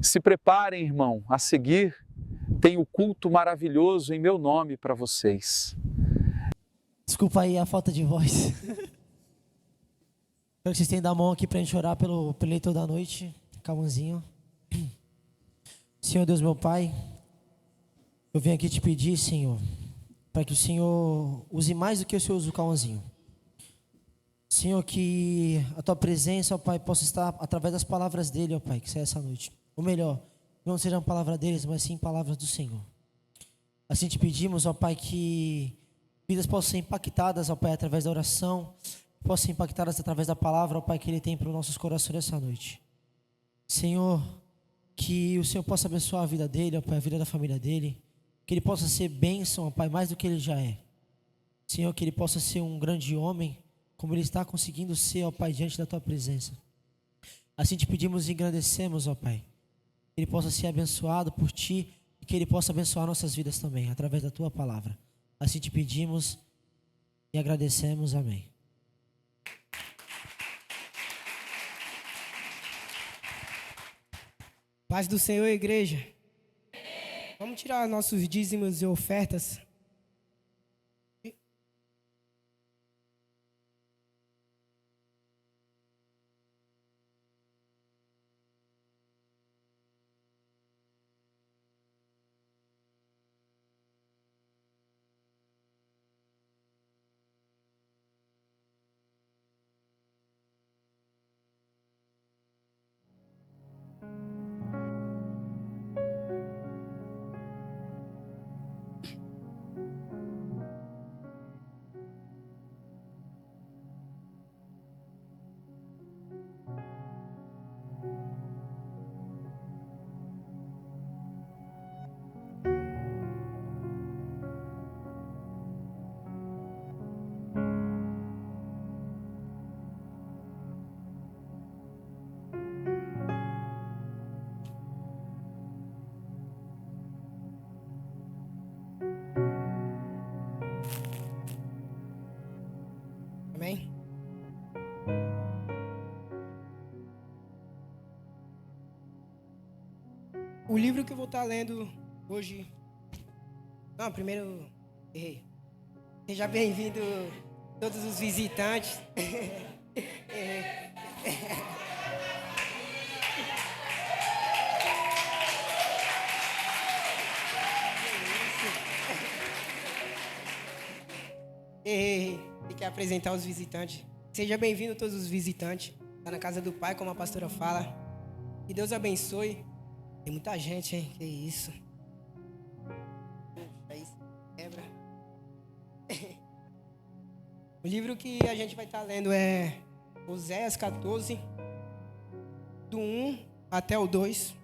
Se preparem, irmão, a seguir, tem o culto maravilhoso em meu nome para vocês. Desculpa aí a falta de voz. Espero que vocês estendam a mão aqui para a gente orar pelo eleitor da noite, Cauãzinho. Senhor Deus, meu Pai, eu venho aqui te pedir, Senhor, para que o Senhor use mais do que o Senhor usa o Cauãzinho. Senhor, que a Tua presença, ó Pai, possa estar através das palavras dele, ó Pai, que seja essa noite. Ou melhor, não seja a palavra deles, mas sim palavras do Senhor. Assim te pedimos, ó Pai, que vidas possam ser impactadas, ó Pai, através da oração, possam ser impactadas através da palavra, ó Pai, que Ele tem para os nossos corações essa noite. Senhor, que o Senhor possa abençoar a vida dele, ó Pai, a vida da família dele, que ele possa ser bênção, ó Pai, mais do que ele já é. Senhor, que ele possa ser um grande homem, como ele está conseguindo ser, ó Pai, diante da Tua presença. Assim te pedimos e engrandecemos, ó Pai, que ele possa ser abençoado por Ti e que ele possa abençoar nossas vidas também, através da Tua palavra. Assim te pedimos e agradecemos, amém. Paz do Senhor, igreja. Vamos tirar nossos dízimos e ofertas. Amém? O livro que eu vou estar lendo hoje... Não, primeiro... Errei. Seja bem-vindo todos os visitantes. Errei. Tem que apresentar os visitantes. Seja bem-vindo todos os visitantes. Está na casa do Pai, como a pastora fala. Que Deus abençoe. Tem muita gente, hein? Que isso. Aí quebra. O livro que a gente vai estar lendo é Oséias 14, do 1 até o 2.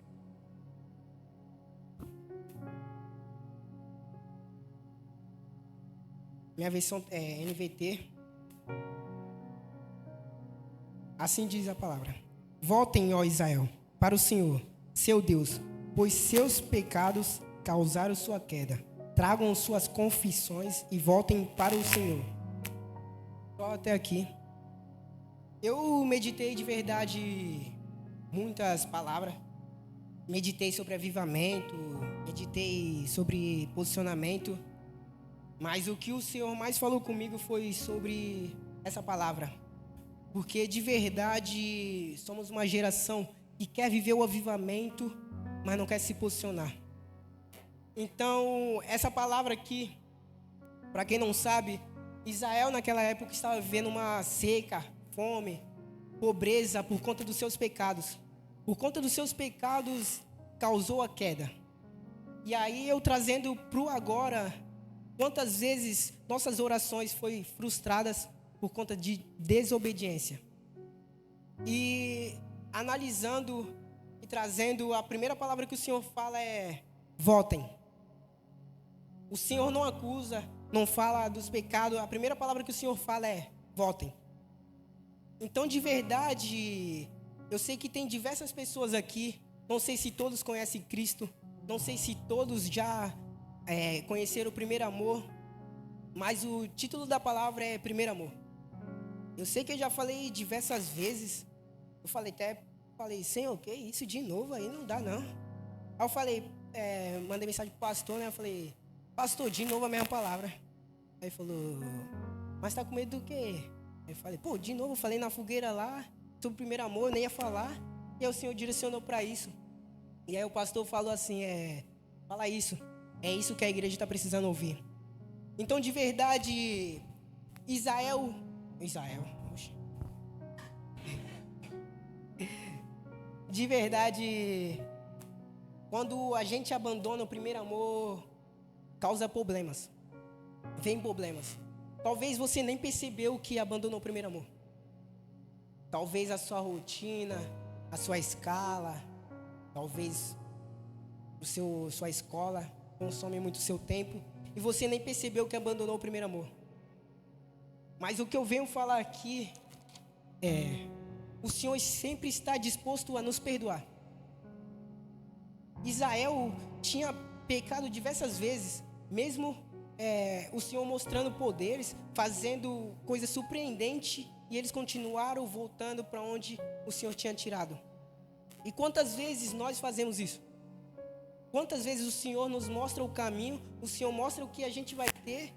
Minha versão é NVT. Assim diz a palavra. Voltem, ó Israel, para o Senhor, seu Deus, pois seus pecados causaram sua queda. Tragam suas confissões e voltem para o Senhor. Só até aqui. Eu meditei de verdade muitas palavras. Meditei sobre avivamento, meditei sobre posicionamento. Mas o que o Senhor mais falou comigo foi sobre essa palavra. Porque de verdade somos uma geração que quer viver o avivamento, mas não quer se posicionar. Então, essa palavra aqui, para quem não sabe, Israel naquela época estava vivendo uma seca, fome, pobreza por conta dos seus pecados. Por conta dos seus pecados causou a queda. E aí eu trazendo para o agora, quantas vezes nossas orações foram frustradas por conta de desobediência. E analisando e trazendo, a primeira palavra que o Senhor fala é: voltem. O Senhor não acusa, não fala dos pecados. A primeira palavra que o Senhor fala é: voltem. Então, de verdade, eu sei que tem diversas pessoas aqui. Não sei se todos conhecem Cristo. Não sei se todos já conheceram o primeiro amor. Mas o título da palavra é primeiro amor. Eu sei que eu já falei diversas vezes. Eu falei até falei, Senhor, que isso de novo aí não dá não. Aí eu falei, mandei mensagem pro pastor, né? Eu falei, pastor, de novo a mesma palavra. Aí ele falou, mas tá com medo do quê? Aí eu falei, pô, de novo, eu falei na fogueira lá, sobre o primeiro amor, eu nem ia falar. E aí o Senhor direcionou para isso. E aí o pastor falou assim, fala isso. É isso que a igreja está precisando ouvir. Então, de verdade, Israel, oxe. De verdade, quando a gente abandona o primeiro amor, causa problemas. Vem problemas. Talvez você nem percebeu que abandonou o primeiro amor. Talvez a sua rotina, a sua escala, talvez sua escola consome muito seu tempo e você nem percebeu que abandonou o primeiro amor. Mas o que eu venho falar aqui o Senhor sempre está disposto a nos perdoar. Israel tinha pecado diversas vezes, mesmo o Senhor mostrando poderes, fazendo coisas surpreendentes, e eles continuaram voltando para onde o Senhor tinha tirado. E quantas vezes nós fazemos isso? Quantas vezes o Senhor nos mostra o caminho, o Senhor mostra o que a gente vai ter,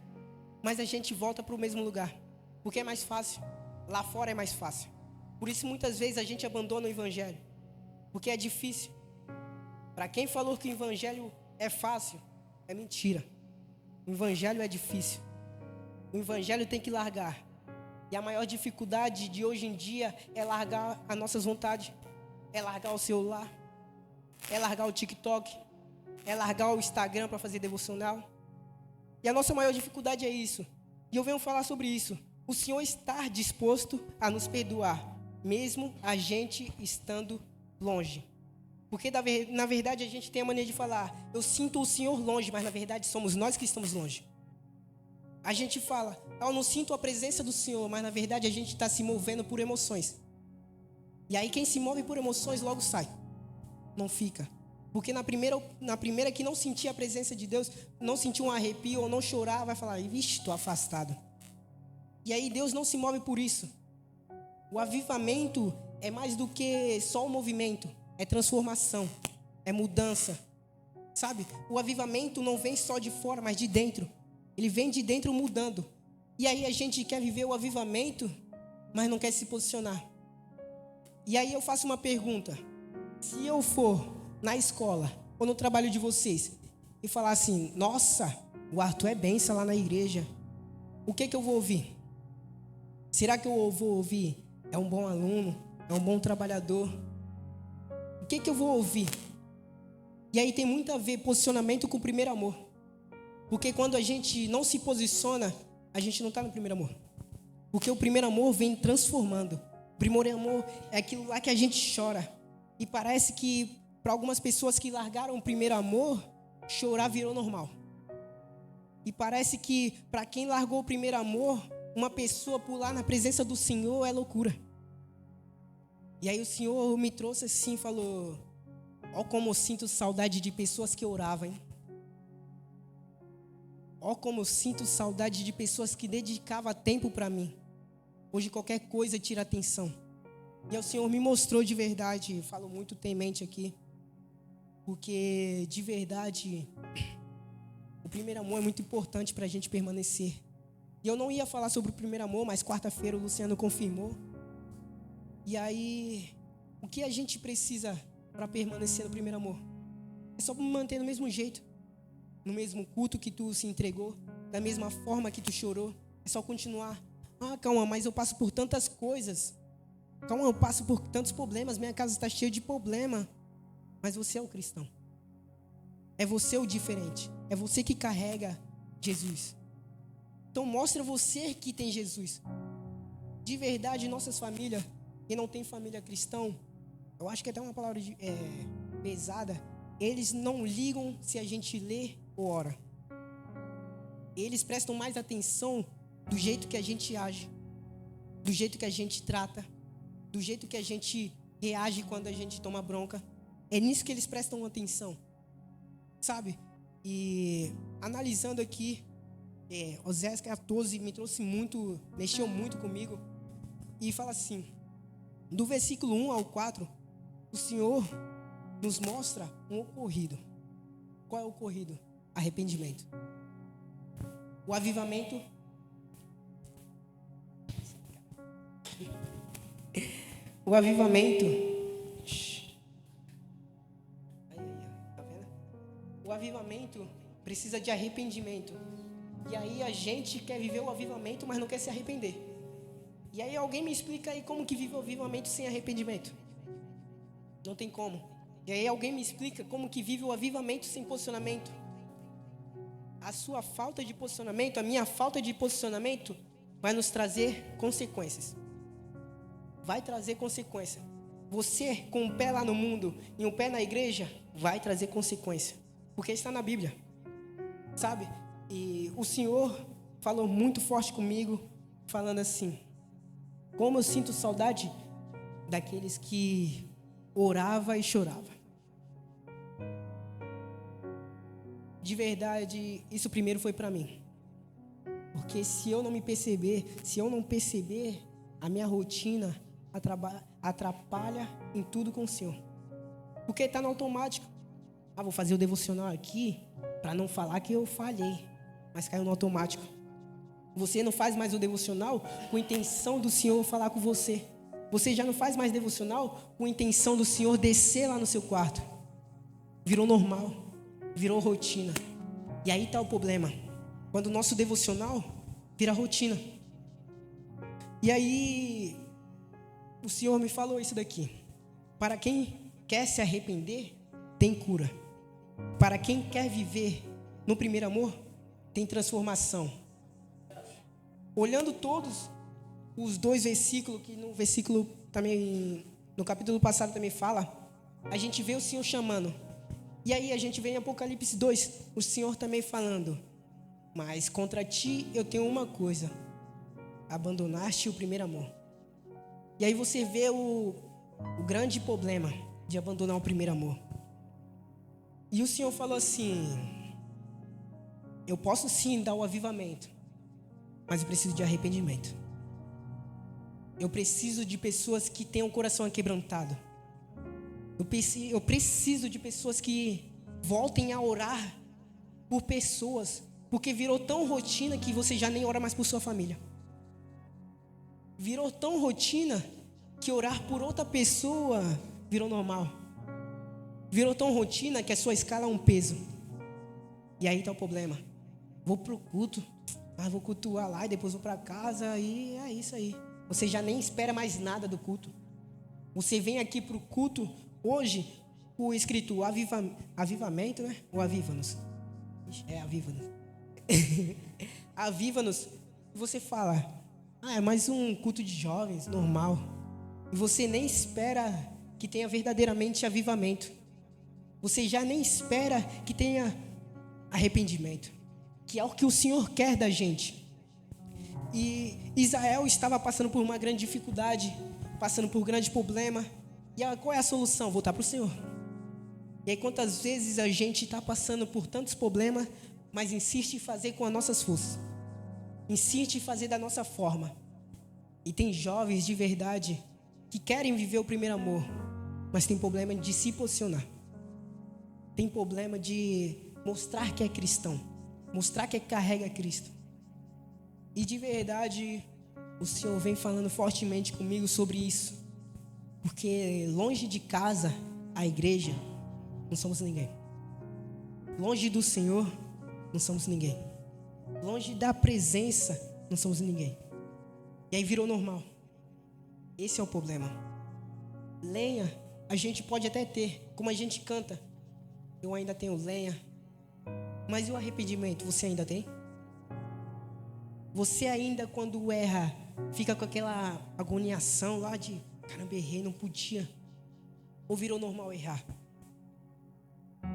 mas a gente volta para o mesmo lugar, porque é mais fácil, lá fora é mais fácil. Por isso muitas vezes a gente abandona o Evangelho, porque é difícil. Para quem falou que o Evangelho é fácil, é mentira. O Evangelho é difícil. O Evangelho tem que largar. E a maior dificuldade de hoje em dia é largar as nossas vontades, é largar o celular, é largar o TikTok, é largar o Instagram para fazer devocional. E a nossa maior dificuldade é isso. E eu venho falar sobre isso. O Senhor está disposto a nos perdoar, mesmo a gente estando longe. Porque na verdade a gente tem a mania de falar, eu sinto o Senhor longe, mas na verdade somos nós que estamos longe. A gente fala, eu não sinto a presença do Senhor, mas na verdade a gente está se movendo por emoções. E aí quem se move por emoções logo sai, não fica. Porque na primeira que não sentia a presença de Deus, não sentia um arrepio ou não chorar, vai falar, vixe, estou afastado. E aí Deus não se move por isso. O avivamento é mais do que só o movimento, é transformação, é mudança. Sabe? O avivamento não vem só de fora, mas de dentro. Ele vem de dentro mudando. E aí a gente quer viver o avivamento, mas não quer se posicionar. E aí eu faço uma pergunta. Se eu for na escola ou no trabalho de vocês e falar assim, nossa, o Arthur é benção lá na igreja, o que eu vou ouvir? Será que eu vou ouvir? É um bom aluno? É um bom trabalhador? O que eu vou ouvir? E aí tem muito a ver posicionamento com o primeiro amor. Porque quando a gente não se posiciona, a gente não está no primeiro amor. Porque o primeiro amor vem transformando. O primeiro amor é aquilo lá que a gente chora. E parece que para algumas pessoas que largaram o primeiro amor, chorar virou normal. E parece que para quem largou o primeiro amor, uma pessoa pular na presença do Senhor é loucura. E aí o Senhor me trouxe assim e falou, ó como eu sinto saudade de pessoas que oravam, hein? Ó como eu sinto saudade de pessoas que dedicavam tempo para mim. Hoje qualquer coisa tira atenção. E aí o Senhor me mostrou de verdade, falo muito temente aqui, porque de verdade o primeiro amor é muito importante para a gente permanecer. E eu não ia falar sobre o primeiro amor, mas quarta-feira o Luciano confirmou. E aí, o que a gente precisa para permanecer no primeiro amor? É só manter do mesmo jeito, no mesmo culto que tu se entregou, da mesma forma que tu chorou. É só continuar. Ah, calma, mas eu passo por tantas coisas. Calma, eu passo por tantos problemas. Minha casa está cheia de problema. Mas você é o cristão. É você o diferente. É você que carrega Jesus. Então mostra você que tem Jesus. De verdade, nossas famílias, quem não tem família cristão, eu acho que até uma palavra pesada, eles não ligam se a gente lê ou ora. Eles prestam mais atenção do jeito que a gente age, do jeito que a gente trata, do jeito que a gente reage quando a gente toma bronca. É nisso que eles prestam atenção, sabe? E analisando aqui, Oséias 14 me trouxe muito, mexeu muito comigo. E fala assim, do versículo 1 ao 4, o Senhor nos mostra um ocorrido. Qual é o ocorrido? Arrependimento. O avivamento. O avivamento. Tá vendo? O avivamento precisa de arrependimento. E aí a gente quer viver o avivamento, mas não quer se arrepender. E aí alguém me explica aí como que vive o avivamento sem arrependimento? Não tem como. E aí alguém me explica como que vive o avivamento sem posicionamento? A sua falta de posicionamento, a minha falta de posicionamento vai nos trazer consequências. Vai trazer consequência. Você com um pé lá no mundo e um pé na igreja, vai trazer consequência. Porque está na Bíblia. Sabe? E o Senhor falou muito forte comigo, falando assim: como eu sinto saudade daqueles que orava e chorava. De verdade, isso primeiro foi para mim. Porque se eu não perceber, a minha rotina atrapalha em tudo com o Senhor. Porque está no automático. Vou fazer o devocional aqui para não falar que eu falhei, mas caiu no automático. Você não faz mais o devocional com a intenção do Senhor falar com você. Você já não faz mais devocional com a intenção do Senhor descer lá no seu quarto. Virou normal, virou rotina. E aí está o problema. Quando o nosso devocional vira rotina. E aí o Senhor me falou isso daqui: para quem quer se arrepender, tem cura. Para quem quer viver no primeiro amor, tem transformação. Olhando todos os dois versículos, que no versículo também, no capítulo passado também fala, a gente vê o Senhor chamando. E aí a gente vê em Apocalipse 2, o Senhor também falando: mas contra ti eu tenho uma coisa, abandonaste o primeiro amor. E aí você vê o grande problema de abandonar o primeiro amor. E o Senhor falou assim: eu posso sim dar o avivamento, mas eu preciso de arrependimento. Eu preciso de pessoas que tenham o coração aquebrantado. Eu preciso de pessoas que voltem a orar por pessoas, porque virou tão rotina que você já nem ora mais por sua família. Virou tão rotina que orar por outra pessoa virou normal. Virou tão rotina que a sua escala é um peso. E aí está o problema. Vou pro culto, mas vou cultuar lá e depois vou para casa e é isso aí. Você já nem espera mais nada do culto. Você vem aqui pro culto hoje, o escrito avivamento, né? Ou aviva-nos? Aviva-nos. Aviva-nos. Você fala: é mais um culto de jovens, normal. E você nem espera que tenha verdadeiramente avivamento. Você já nem espera que tenha arrependimento, que é o que o Senhor quer da gente. E Israel estava passando por uma grande dificuldade, passando por um grande problema. E qual é a solução? Voltar para o Senhor. E aí quantas vezes a gente está passando por tantos problemas, mas insiste em fazer com as nossas forças, insiste em fazer da nossa forma. E tem jovens de verdade que querem viver o primeiro amor, mas tem problema de se posicionar. Tem problema de mostrar que é cristão, mostrar que carrega Cristo. E de verdade, o Senhor vem falando fortemente comigo sobre isso. Porque longe de casa, a igreja, não somos ninguém. Longe do Senhor, não somos ninguém. Longe da presença, não somos ninguém. E aí virou normal. Esse é o problema. Lenha, a gente pode até ter, como a gente canta. Eu ainda tenho lenha. Mas e o arrependimento, você ainda tem? Você ainda, quando erra, fica com aquela agoniação lá de: caramba, errei, não podia. Ou virou normal errar?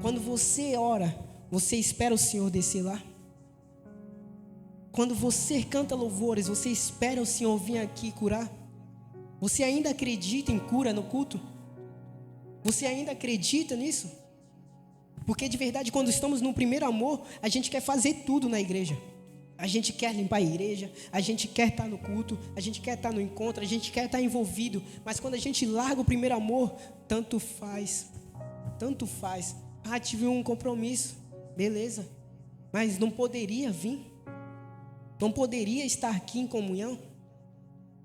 Quando você ora, você espera o Senhor descer lá? Quando você canta louvores, você espera o Senhor vir aqui curar? Você ainda acredita em cura no culto? Você ainda acredita nisso? Porque de verdade, quando estamos no primeiro amor, a gente quer fazer tudo na igreja. A gente quer limpar a igreja, a gente quer estar no culto, a gente quer estar no encontro, a gente quer estar envolvido. Mas quando a gente larga o primeiro amor, tanto faz. Tanto faz. Ah, tive um compromisso, beleza. Mas não poderia vir. Não poderia estar aqui em comunhão.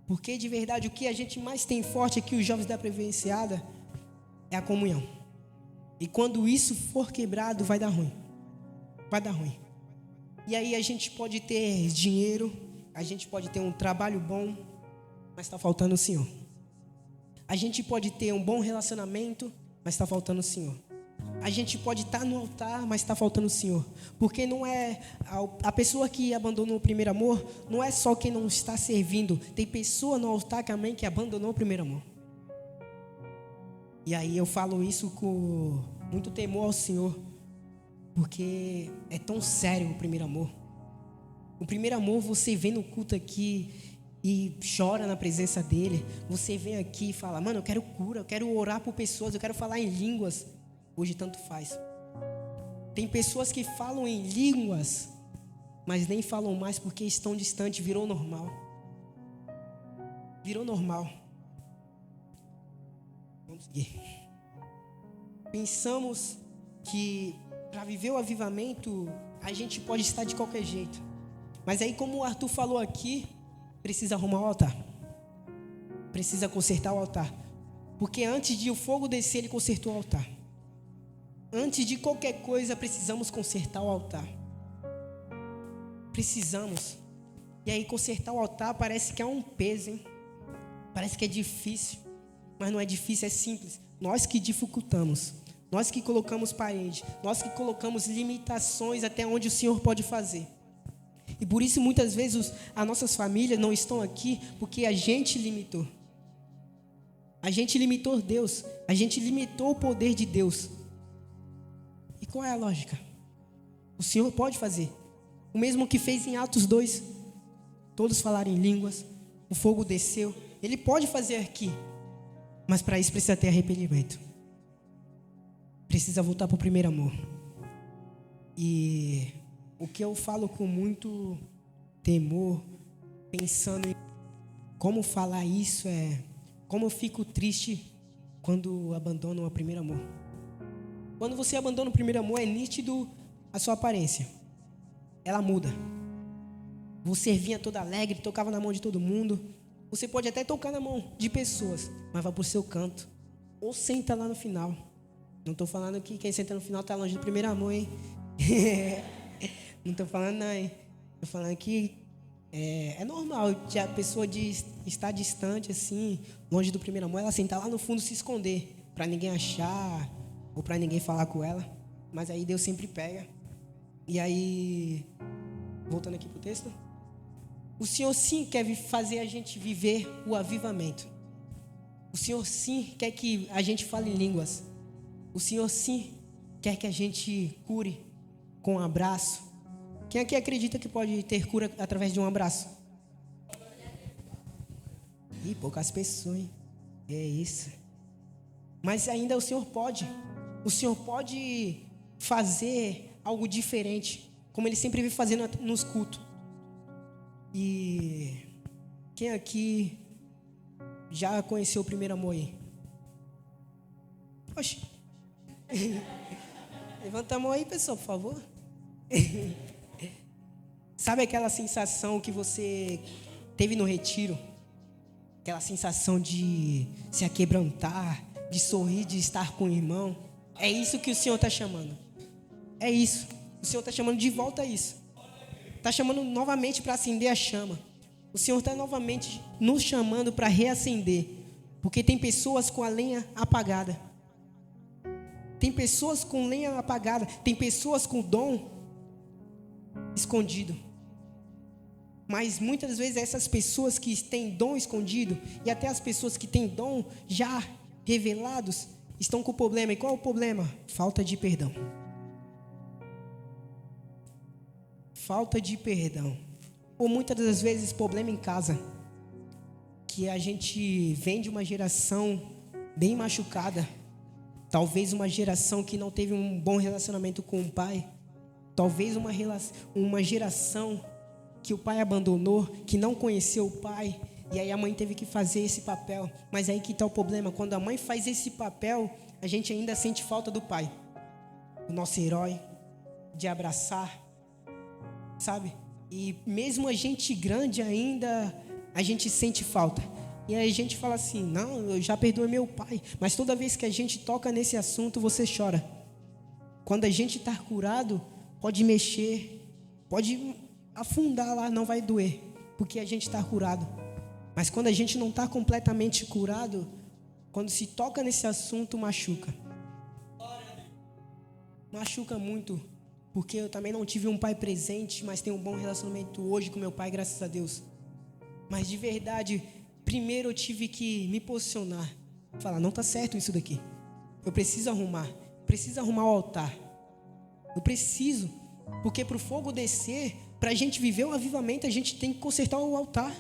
Porque de verdade o que a gente mais tem forte aqui, os jovens da Prevenciada, é a comunhão. E quando isso for quebrado, vai dar ruim. Vai dar ruim. E aí a gente pode ter dinheiro, a gente pode ter um trabalho bom, mas está faltando o Senhor. A gente pode ter um bom relacionamento, mas está faltando o Senhor. A gente pode estar no altar, mas está faltando o Senhor. Porque não é a pessoa que abandonou o primeiro amor, não é só quem não está servindo. Tem pessoa no altar também que abandonou o primeiro amor. E aí eu falo isso com muito temor ao Senhor. Porque é tão sério o primeiro amor. O primeiro amor você vem no culto aqui e chora na presença dele. Você vem aqui e fala, mano, eu quero cura, eu quero orar por pessoas, eu quero falar em línguas. Hoje tanto faz. Tem pessoas que falam em línguas, mas nem falam mais porque estão distantes, virou normal. Virou normal. Vamos seguir. Pensamos que para viver o avivamento, a gente pode estar de qualquer jeito. Mas aí, como o Arthur falou aqui, precisa arrumar o altar. Precisa consertar o altar. Porque antes de o fogo descer, ele consertou o altar. Antes de qualquer coisa, precisamos consertar o altar. Precisamos. E aí, consertar o altar parece que é um peso, hein? Parece que é difícil. Mas não é difícil, é simples. Nós que dificultamos. Nós que colocamos parede, nós que colocamos limitações até onde o Senhor pode fazer. E por isso muitas vezes as nossas famílias não estão aqui porque a gente limitou. A gente limitou Deus, a gente limitou o poder de Deus. E qual é a lógica? O Senhor pode fazer. O mesmo que fez em Atos 2. Todos falaram em línguas, o fogo desceu. Ele pode fazer aqui, mas para isso precisa ter arrependimento. Precisa voltar para o primeiro amor. E o que eu falo com muito temor, pensando em como falar isso, é como eu fico triste quando abandono o primeiro amor. Quando você abandona o primeiro amor, é nítido a sua aparência. Ela muda. Você vinha todo alegre, tocava na mão de todo mundo. Você pode até tocar na mão de pessoas, mas vai para o seu canto. Ou senta lá no final. Não estou falando que quem senta no final está longe do primeiro amor, hein? Não estou falando não, hein? Estou falando que é normal a pessoa estar distante, assim, longe do primeiro amor, ela sentar lá no fundo se esconder, para ninguém achar, ou para ninguém falar com ela. Mas aí Deus sempre pega. E aí, voltando aqui para o texto, o Senhor sim quer fazer a gente viver o avivamento. O Senhor sim quer que a gente fale em línguas. O Senhor sim quer que a gente cure com um abraço. Quem aqui acredita que pode ter cura através de um abraço? Ih, poucas pessoas, hein? É isso. Mas ainda o Senhor pode. O Senhor pode fazer algo diferente, como Ele sempre vem fazendo nos cultos. E quem aqui já conheceu o primeiro amor aí? Oxe. Levanta a mão aí, pessoal, por favor. Sabe aquela sensação que você teve no retiro? Aquela sensação de se aquebrantar, de sorrir, de estar com o irmão. É isso que o Senhor está chamando. É isso. O Senhor está chamando de volta a isso. Está chamando novamente para acender a chama. O Senhor está novamente nos chamando para reacender. Porque tem pessoas com a lenha apagada. Tem pessoas com lenha apagada. Tem pessoas com dom escondido. Mas muitas vezes essas pessoas que têm dom escondido, e até as pessoas que têm dom já revelados, estão com problema. E qual é o problema? Falta de perdão. Falta de perdão. Ou muitas das vezes problema em casa. Que a gente vem de uma geração bem machucada. Talvez uma geração que não teve um bom relacionamento com o pai. Talvez uma geração que o pai abandonou, que não conheceu o pai, e aí a mãe teve que fazer esse papel. Mas aí que está o problema, quando a mãe faz esse papel, a gente ainda sente falta do pai, o nosso herói, de abraçar, sabe? E mesmo a gente grande ainda, a gente sente falta. E aí a gente fala assim, não, eu já perdoei meu pai. Mas toda vez que a gente toca nesse assunto, você chora. Quando a gente está curado, pode mexer, pode afundar lá, não vai doer, porque a gente está curado. Mas quando a gente não está completamente curado, quando se toca nesse assunto, machuca. Machuca muito, porque eu também não tive um pai presente, mas tenho um bom relacionamento hoje com meu pai, graças a Deus. Mas de verdade, primeiro eu tive que me posicionar, falar, não está certo isso daqui. Eu preciso arrumar o altar. Eu preciso, porque para o fogo descer, para a gente viver o avivamento, a gente tem que consertar o altar.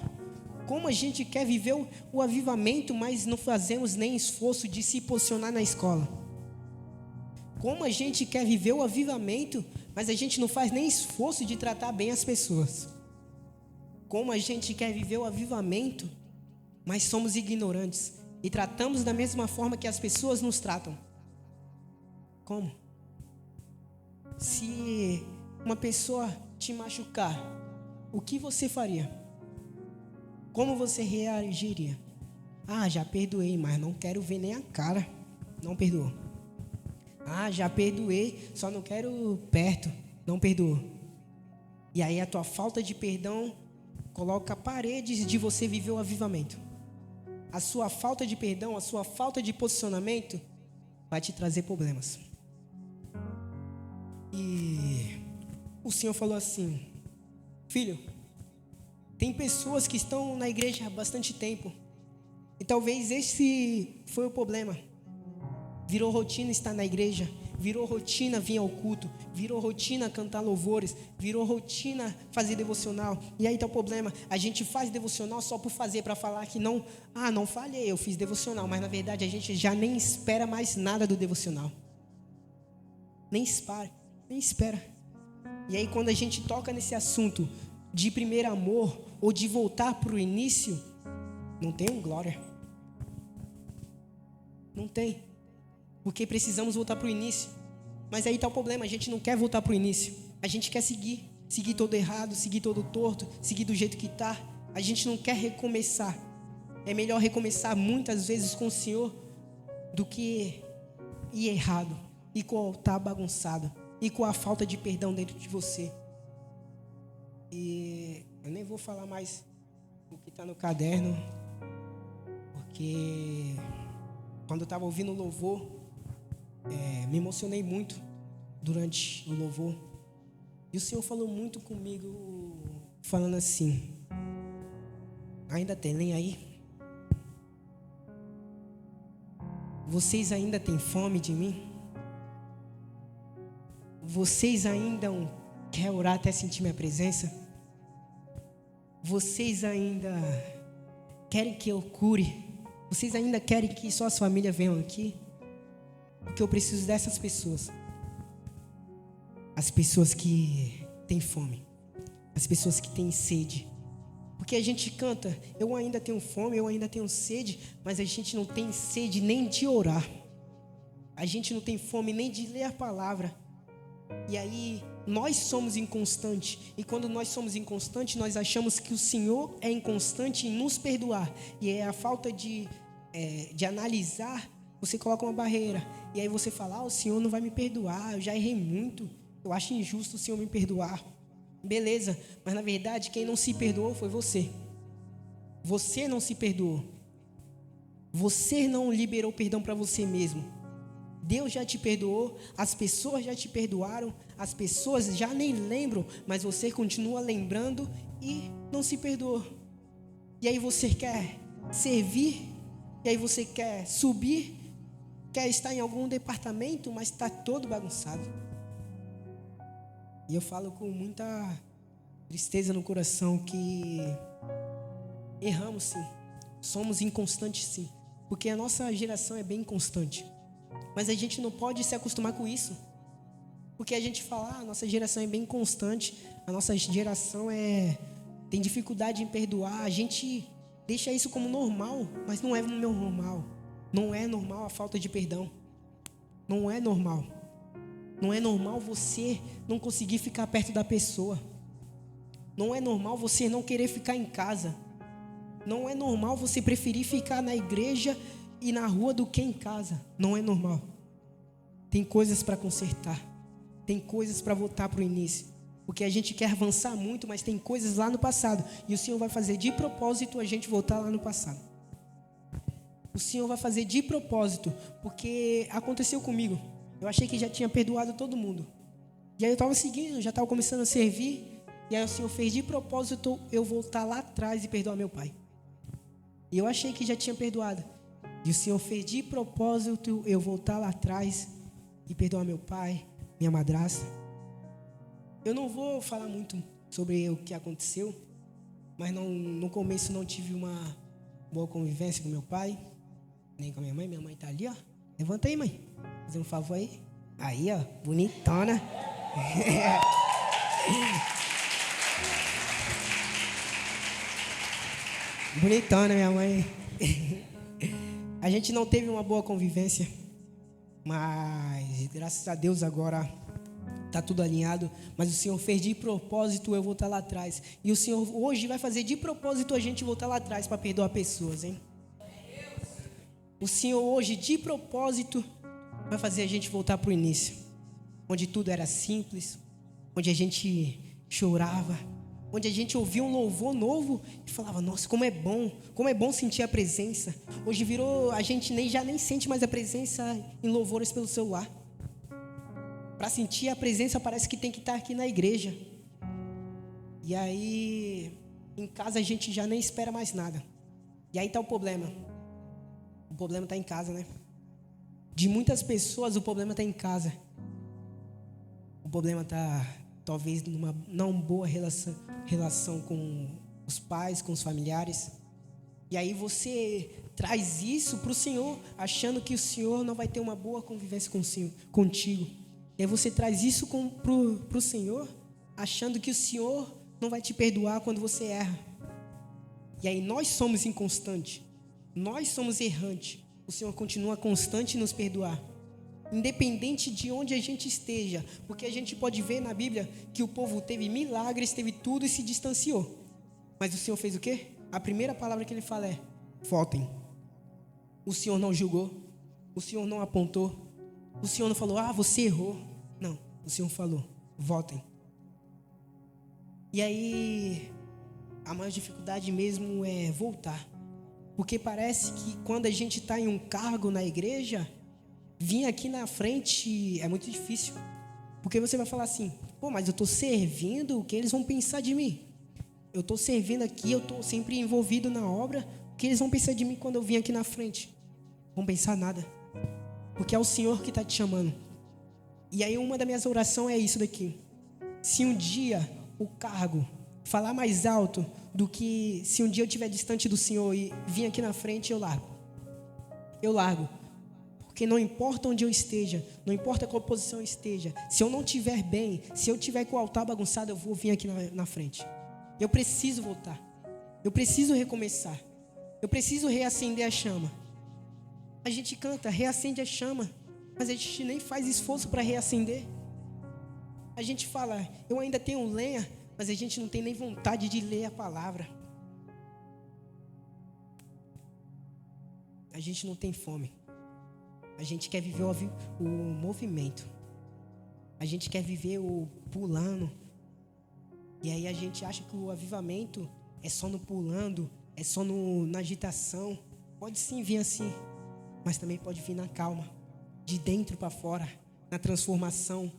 Como a gente quer viver o avivamento, mas não fazemos nem esforço de se posicionar na escola. Como a gente quer viver o avivamento, mas a gente não faz nem esforço de tratar bem as pessoas. Como a gente quer viver o avivamento, mas somos ignorantes e tratamos da mesma forma que as pessoas nos tratam. Como? Se uma pessoa te machucar, o que você faria? Como você reagiria? Ah, já perdoei, mas não quero ver nem a cara. Não perdoou. Ah, já perdoei, só não quero perto. Não perdoou. E aí a tua falta de perdão coloca paredes de você viver o avivamento. A sua falta de perdão, a sua falta de posicionamento vai te trazer problemas. E o Senhor falou assim, filho, tem pessoas que estão na igreja há bastante tempo, e talvez esse foi o problema. Virou rotina estar na igreja, virou rotina vir ao culto, virou rotina cantar louvores, virou rotina fazer devocional. E aí está o problema, a gente faz devocional só por fazer, para falar que não falhei, eu fiz devocional, mas na verdade a gente já nem espera mais nada do devocional. Nem espera. E aí quando a gente toca nesse assunto de primeiro amor, ou de voltar para o início, não tem um glória. Não tem. Porque precisamos voltar para o início. Mas aí está o problema, a gente não quer voltar para o início. A gente quer seguir todo errado, seguir todo torto, seguir do jeito que está. A gente não quer recomeçar. É melhor recomeçar muitas vezes com o Senhor do que ir errado, e com o altar bagunçado, e com a falta de perdão dentro de você. E eu nem vou falar mais o que está no caderno, porque quando eu estava ouvindo o louvor, me emocionei muito durante o louvor. E o Senhor falou muito comigo, falando assim, ainda tem lenha aí? Vocês ainda têm fome de mim? Vocês ainda querem orar até sentir minha presença? Vocês ainda querem que eu cure? Vocês ainda querem que só as famílias venham aqui? Porque eu preciso dessas pessoas. As pessoas que têm fome. As pessoas que têm sede. Porque a gente canta, eu ainda tenho fome, eu ainda tenho sede, mas a gente não tem sede nem de orar. A gente não tem fome nem de ler a palavra. E aí nós somos inconstantes. E quando nós somos inconstantes, nós achamos que o Senhor é inconstante em nos perdoar. E é a falta de analisar. Você coloca uma barreira. E aí você fala, o Senhor não vai me perdoar, eu já errei muito, eu acho injusto o Senhor me perdoar. Beleza, mas na verdade quem não se perdoou foi você. Você não se perdoou. Você não liberou perdão para você mesmo. Deus já te perdoou, as pessoas já te perdoaram, as pessoas já nem lembram, mas você continua lembrando e não se perdoou. E aí você quer servir, e aí você quer subir, quer estar em algum departamento, mas está todo bagunçado. E eu falo com muita tristeza no coração que erramos sim, somos inconstantes sim, porque a nossa geração é bem inconstante. Mas a gente não pode se acostumar com isso. Porque a gente fala, a nossa geração é bem constante, a nossa geração tem dificuldade em perdoar, a gente deixa isso como normal, mas não é normal. Não é normal a falta de perdão. Não é normal. Não é normal você não conseguir ficar perto da pessoa. Não é normal você não querer ficar em casa. Não é normal você preferir ficar na igreja e na rua do que em casa. Não é normal. Tem coisas para consertar. Tem coisas para voltar para o início. Porque a gente quer avançar muito, mas tem coisas lá no passado. E o Senhor vai fazer de propósito a gente voltar lá no passado. O Senhor vai fazer de propósito. Porque aconteceu comigo. Eu achei que já tinha perdoado todo mundo. E aí eu estava seguindo, já estava começando a servir. E aí o Senhor fez de propósito eu voltar lá atrás e perdoar meu pai. E eu achei que já tinha perdoado. E o Senhor fez de propósito eu voltar lá atrás e perdoar meu pai, minha madrasta. Eu não vou falar muito sobre o que aconteceu, mas no começo não tive uma boa convivência com meu pai, nem com a minha mãe. Minha mãe tá ali, ó. Levanta aí, mãe. Fazer um favor aí. Aí, ó, bonitona. Bonitona, minha mãe. A gente não teve uma boa convivência, mas graças a Deus agora está tudo alinhado. Mas o Senhor fez de propósito eu voltar lá atrás. E o Senhor hoje vai fazer de propósito a gente voltar lá atrás para perdoar pessoas, hein? O Senhor hoje de propósito vai fazer a gente voltar para o início, onde tudo era simples, onde a gente chorava, onde a gente ouvia um louvor novo e falava, nossa, como é bom sentir a presença. Hoje virou, a gente já nem sente mais a presença em louvores pelo celular. Para sentir a presença parece que tem que estar aqui na igreja. E aí, em casa a gente já nem espera mais nada. E aí está o problema. O problema está em casa, né? De muitas pessoas o problema está em casa. O problema está talvez numa não boa relação com os pais, com os familiares. E aí você traz isso para o Senhor, achando que o Senhor não vai ter uma boa convivência contigo. E aí você traz isso para o Senhor, achando que o Senhor não vai te perdoar quando você erra. E aí nós somos inconstantes, nós somos errantes. O Senhor continua constante em nos perdoar, independente de onde a gente esteja, porque a gente pode ver na Bíblia que o povo teve milagres, teve tudo e se distanciou. Mas o Senhor fez o quê? A primeira palavra que Ele fala é: voltem. O Senhor não julgou, o Senhor não apontou, o Senhor não falou, você errou. Não, o Senhor falou, voltem. E aí, a maior dificuldade mesmo é voltar. Porque parece que quando a gente está em um cargo na igreja, vir aqui na frente é muito difícil. Porque você vai falar assim, mas eu estou servindo, o que eles vão pensar de mim? Eu estou servindo aqui, eu estou sempre envolvido na obra, o que eles vão pensar de mim quando eu vim aqui na frente? Não vão pensar nada. Porque é o Senhor que está te chamando. E aí uma das minhas orações é isso daqui. Se um dia o cargo falar mais alto do que se um dia eu estiver distante do Senhor e vir aqui na frente, eu largo. Eu largo. Porque não importa onde eu esteja, não importa qual posição eu esteja, se eu não estiver bem, se eu estiver com o altar bagunçado, eu vou vir aqui na frente. Eu preciso voltar. Eu preciso recomeçar. Eu preciso reacender a chama. A gente canta, reacende a chama, mas a gente nem faz esforço para reacender. A gente fala, eu ainda tenho lenha, mas a gente não tem nem vontade de ler a palavra. A gente não tem fome. A gente quer viver o movimento. A gente quer viver o pulando. E aí a gente acha que o avivamento é só no pulando, é só na agitação. Pode sim vir assim, mas também pode vir na calma, de dentro para fora, na transformação,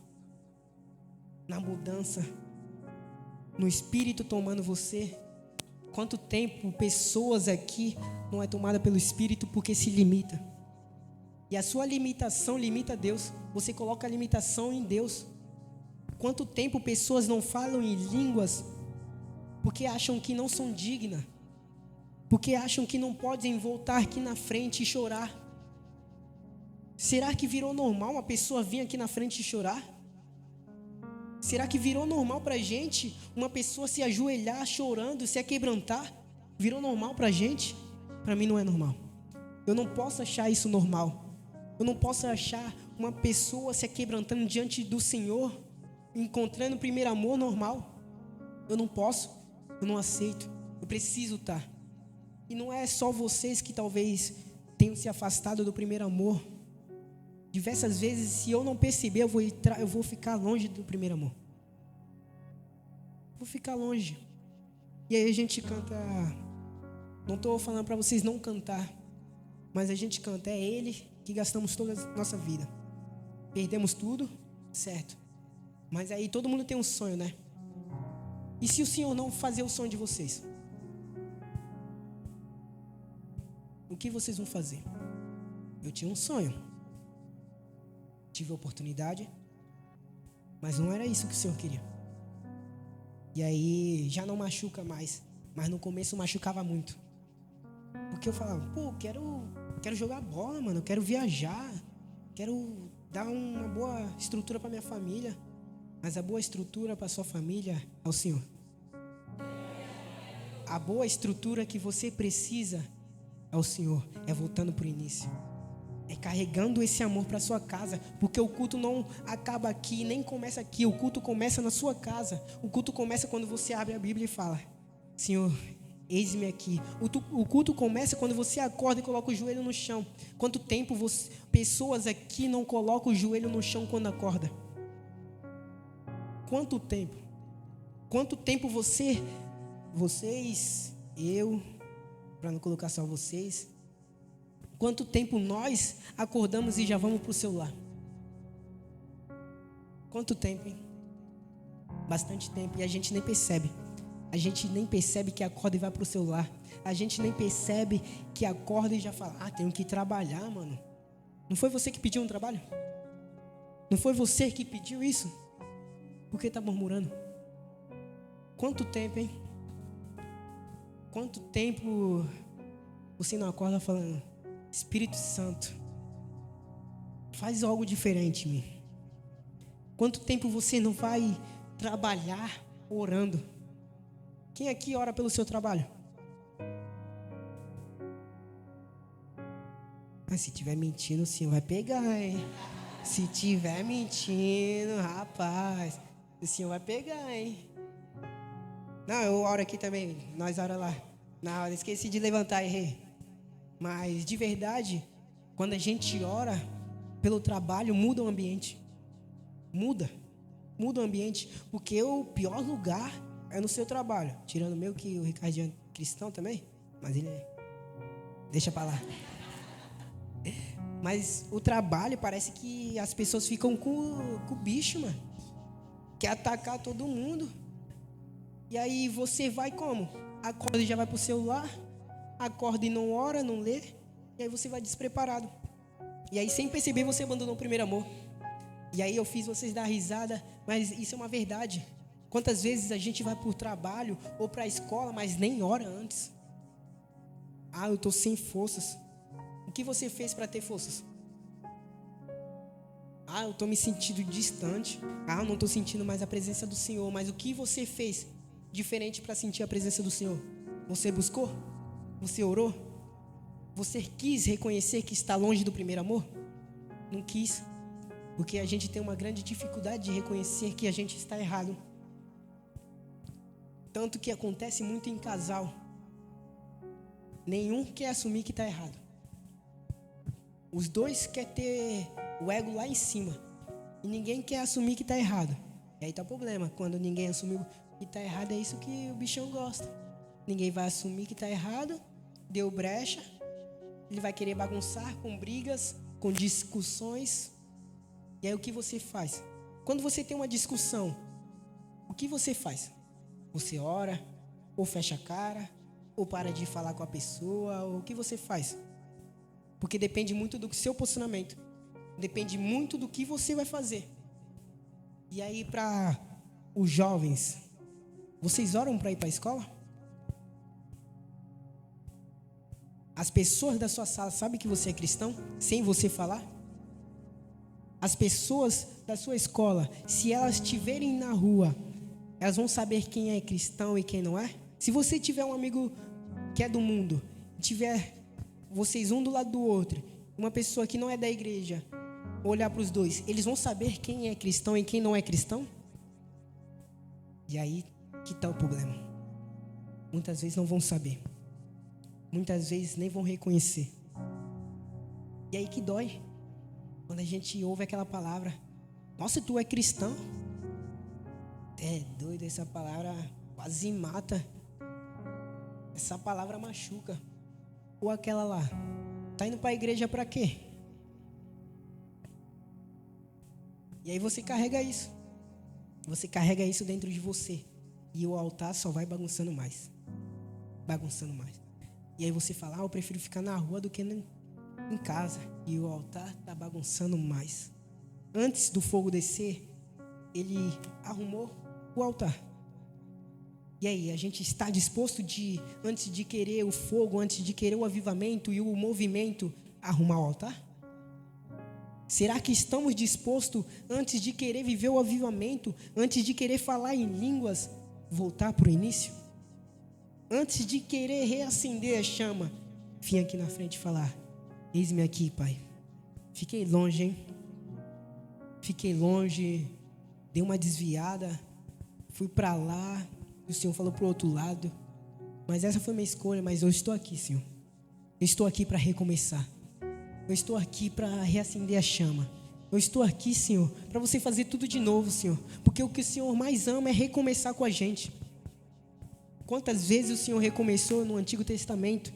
na mudança, no Espírito tomando você. Quanto tempo pessoas aqui não é tomada pelo Espírito porque se limita? E a sua limitação limita Deus. Você coloca a limitação em Deus. Quanto tempo pessoas não falam em línguas porque acham que não são dignas, porque acham que não podem voltar aqui na frente e chorar? Será que virou normal uma pessoa vir aqui na frente e chorar? Será que virou normal pra gente uma pessoa se ajoelhar chorando, se aquebrantar? Virou normal pra gente? Pra mim não é normal. Eu não posso achar isso normal. Eu não posso achar uma pessoa se aquebrantando diante do Senhor, encontrando o primeiro amor normal. Eu não posso, eu não aceito. Eu preciso estar. E não é só vocês que talvez tenham se afastado do primeiro amor. Diversas vezes, se eu não perceber, eu vou ficar longe do primeiro amor. Vou ficar longe. E aí a gente canta. Não estou falando para vocês não cantar, mas a gente canta. É Ele que gastamos toda a nossa vida. Perdemos tudo, certo. Mas aí todo mundo tem um sonho, né? E se o Senhor não fazer o sonho de vocês? O que vocês vão fazer? Eu tinha um sonho. Tive a oportunidade, mas não era isso que o Senhor queria. E aí já não machuca mais, mas no começo machucava muito. Porque eu falava, pô, quero jogar bola, mano, eu quero viajar, quero dar uma boa estrutura para minha família. Mas a boa estrutura para sua família é o Senhor. A boa estrutura que você precisa é o Senhor, é voltando para o início. É carregando esse amor para sua casa, porque o culto não acaba aqui, nem começa aqui, o culto começa na sua casa. O culto começa quando você abre a Bíblia e fala, Senhor, eis-me aqui. O culto começa quando você acorda e coloca o joelho no chão. Quanto tempo pessoas aqui não colocam o joelho no chão quando acorda? Quanto tempo? Quanto tempo vocês, eu, para não colocar só vocês, quanto tempo nós acordamos e já vamos para o celular? Quanto tempo, hein? Bastante tempo. E a gente nem percebe. A gente nem percebe que acorda e vai para o celular. A gente nem percebe que acorda e já fala, tenho que trabalhar, mano. Não foi você que pediu um trabalho? Não foi você que pediu isso? Por que está murmurando? Quanto tempo, hein? Quanto tempo você não acorda falando, Espírito Santo, faz algo diferente em mim? Quanto tempo você não vai trabalhar orando? Quem aqui ora pelo seu trabalho? Mas se tiver mentindo, o Senhor vai pegar, hein? Se tiver mentindo, rapaz, o Senhor vai pegar, hein? Não, eu oro aqui também, nós oramos lá. Não, esqueci de levantar, errei. Mas, de verdade, quando a gente ora pelo trabalho, muda o ambiente. Muda o ambiente. Porque o pior lugar é no seu trabalho. Tirando o meu, que o Ricardinho é cristão também. Mas ele é... Deixa pra lá. Mas o trabalho, parece que as pessoas ficam com o bicho, mano. Quer atacar todo mundo. E aí você vai como? Acorda e já vai pro celular. Acorda e não ora, não lê. E aí você vai despreparado. E aí sem perceber você abandonou o primeiro amor. E aí eu fiz vocês dar risada. Mas isso é uma verdade. Quantas vezes a gente vai pro trabalho ou pra escola, mas nem ora antes. Eu tô sem forças. O que você fez para ter forças? Eu tô me sentindo distante. Eu não tô sentindo mais a presença do Senhor. Mas o que você fez diferente para sentir a presença do Senhor? Você buscou? Você orou? Você quis reconhecer que está longe do primeiro amor? Não quis. Porque a gente tem uma grande dificuldade de reconhecer que a gente está errado. Tanto que acontece muito em casal. Nenhum quer assumir que está errado. Os dois querem ter o ego lá em cima. E ninguém quer assumir que está errado. E aí está o problema. Quando ninguém assume que está errado, é isso que o bichão gosta. Ninguém vai assumir que está errado. Deu brecha. Ele vai querer bagunçar com brigas, com discussões. E aí o que você faz? Quando você tem uma discussão, o que você faz? Você ora, ou fecha a cara, ou para de falar com a pessoa, ou o que você faz? Porque depende muito do seu posicionamento. Depende muito do que você vai fazer. E aí para os jovens, vocês oram para ir para a escola? As pessoas da sua sala sabem que você é cristão, sem você falar? As pessoas da sua escola, se elas estiverem na rua, elas vão saber quem é cristão e quem não é? Se você tiver um amigo que é do mundo, tiver vocês um do lado do outro, uma pessoa que não é da igreja, olhar para os dois, eles vão saber quem é cristão e quem não é cristão? E aí que está o problema. Muitas vezes não vão saber. Muitas vezes nem vão reconhecer. E aí que dói. Quando a gente ouve aquela palavra, nossa, tu é cristão? É doido, essa palavra quase mata. Essa palavra machuca. Ou aquela lá, tá indo para a igreja para quê? E aí você carrega isso. Você carrega isso dentro de você. E o altar só vai bagunçando mais. Bagunçando mais. E aí você fala, eu prefiro ficar na rua do que em casa. E o altar está bagunçando mais. Antes do fogo descer, ele arrumou o altar. E aí, a gente está disposto de, antes de querer o fogo, antes de querer o avivamento e o movimento, arrumar o altar? Será que estamos dispostos, antes de querer viver o avivamento, antes de querer falar em línguas, voltar para o início? Antes de querer reacender a chama, vim aqui na frente falar, eis-me aqui, Pai. Fiquei longe, hein? Fiquei longe, dei uma desviada, fui para lá, e o Senhor falou para o outro lado. Mas essa foi minha escolha, mas eu estou aqui, Senhor. Eu estou aqui para recomeçar. Eu estou aqui para reacender a chama. Eu estou aqui, Senhor, para você fazer tudo de novo, Senhor. Porque o que o Senhor mais ama é recomeçar com a gente. Quantas vezes o Senhor recomeçou no Antigo Testamento?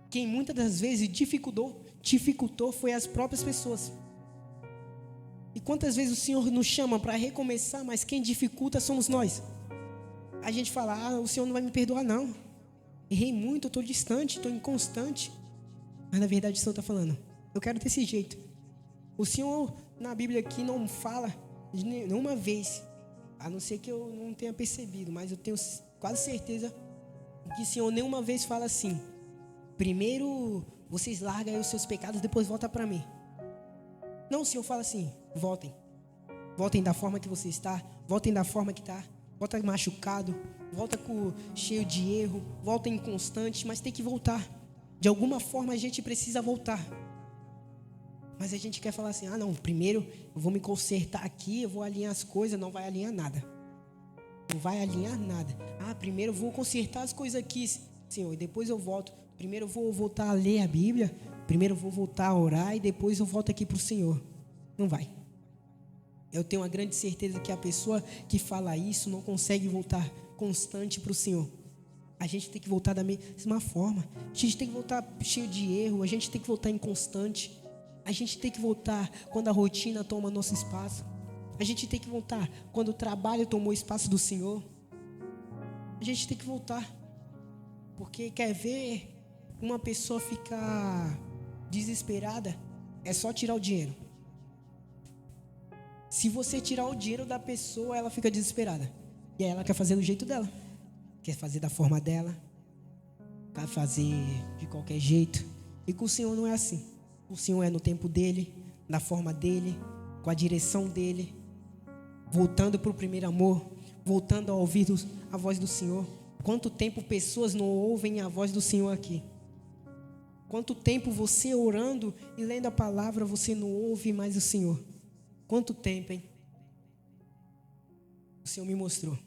Quem muitas das vezes dificultou foi as próprias pessoas. E quantas vezes o Senhor nos chama para recomeçar, mas quem dificulta somos nós. A gente fala, o Senhor não vai me perdoar não. Errei muito, eu estou distante, estou inconstante. Mas na verdade o Senhor está falando, eu quero desse jeito. O Senhor na Bíblia aqui não fala de nenhuma vez, a não ser que eu não tenha percebido, mas eu tenho quase certeza que o Senhor nenhuma vez fala assim, primeiro vocês largam aí os seus pecados, depois volta para mim. Não, o Senhor fala assim, voltem. Voltem da forma que você está, voltem da forma que está. Volta machucado, volta cheio de erro, volta inconstante, mas tem que voltar. De alguma forma a gente precisa voltar. Mas a gente quer falar assim, não, primeiro eu vou me consertar aqui, eu vou alinhar as coisas, não vai alinhar nada. Não vai alinhar nada. Primeiro eu vou consertar as coisas aqui, Senhor, e depois eu volto. Primeiro eu vou voltar a ler a Bíblia, primeiro eu vou voltar a orar e depois eu volto aqui para o Senhor. Não vai. Eu tenho uma grande certeza que a pessoa que fala isso não consegue voltar constante para o Senhor. A gente tem que voltar da mesma forma. A gente tem que voltar cheio de erro. A gente tem que voltar inconstante. A gente tem que voltar quando a rotina toma nosso espaço. A gente tem que voltar quando o trabalho tomou o espaço do Senhor. A gente tem que voltar. Porque quer ver uma pessoa ficar desesperada? É só tirar o dinheiro. Se você tirar o dinheiro da pessoa, ela fica desesperada. E aí ela quer fazer do jeito dela. Quer fazer da forma dela. Quer fazer de qualquer jeito. E com o Senhor não é assim. O Senhor é no tempo dele, na forma dele, com a direção dele. Voltando para o primeiro amor. Voltando a ouvir a voz do Senhor. Quanto tempo pessoas não ouvem a voz do Senhor aqui? Quanto tempo você orando e lendo a palavra, você não ouve mais o Senhor? Quanto tempo, hein? O Senhor me mostrou.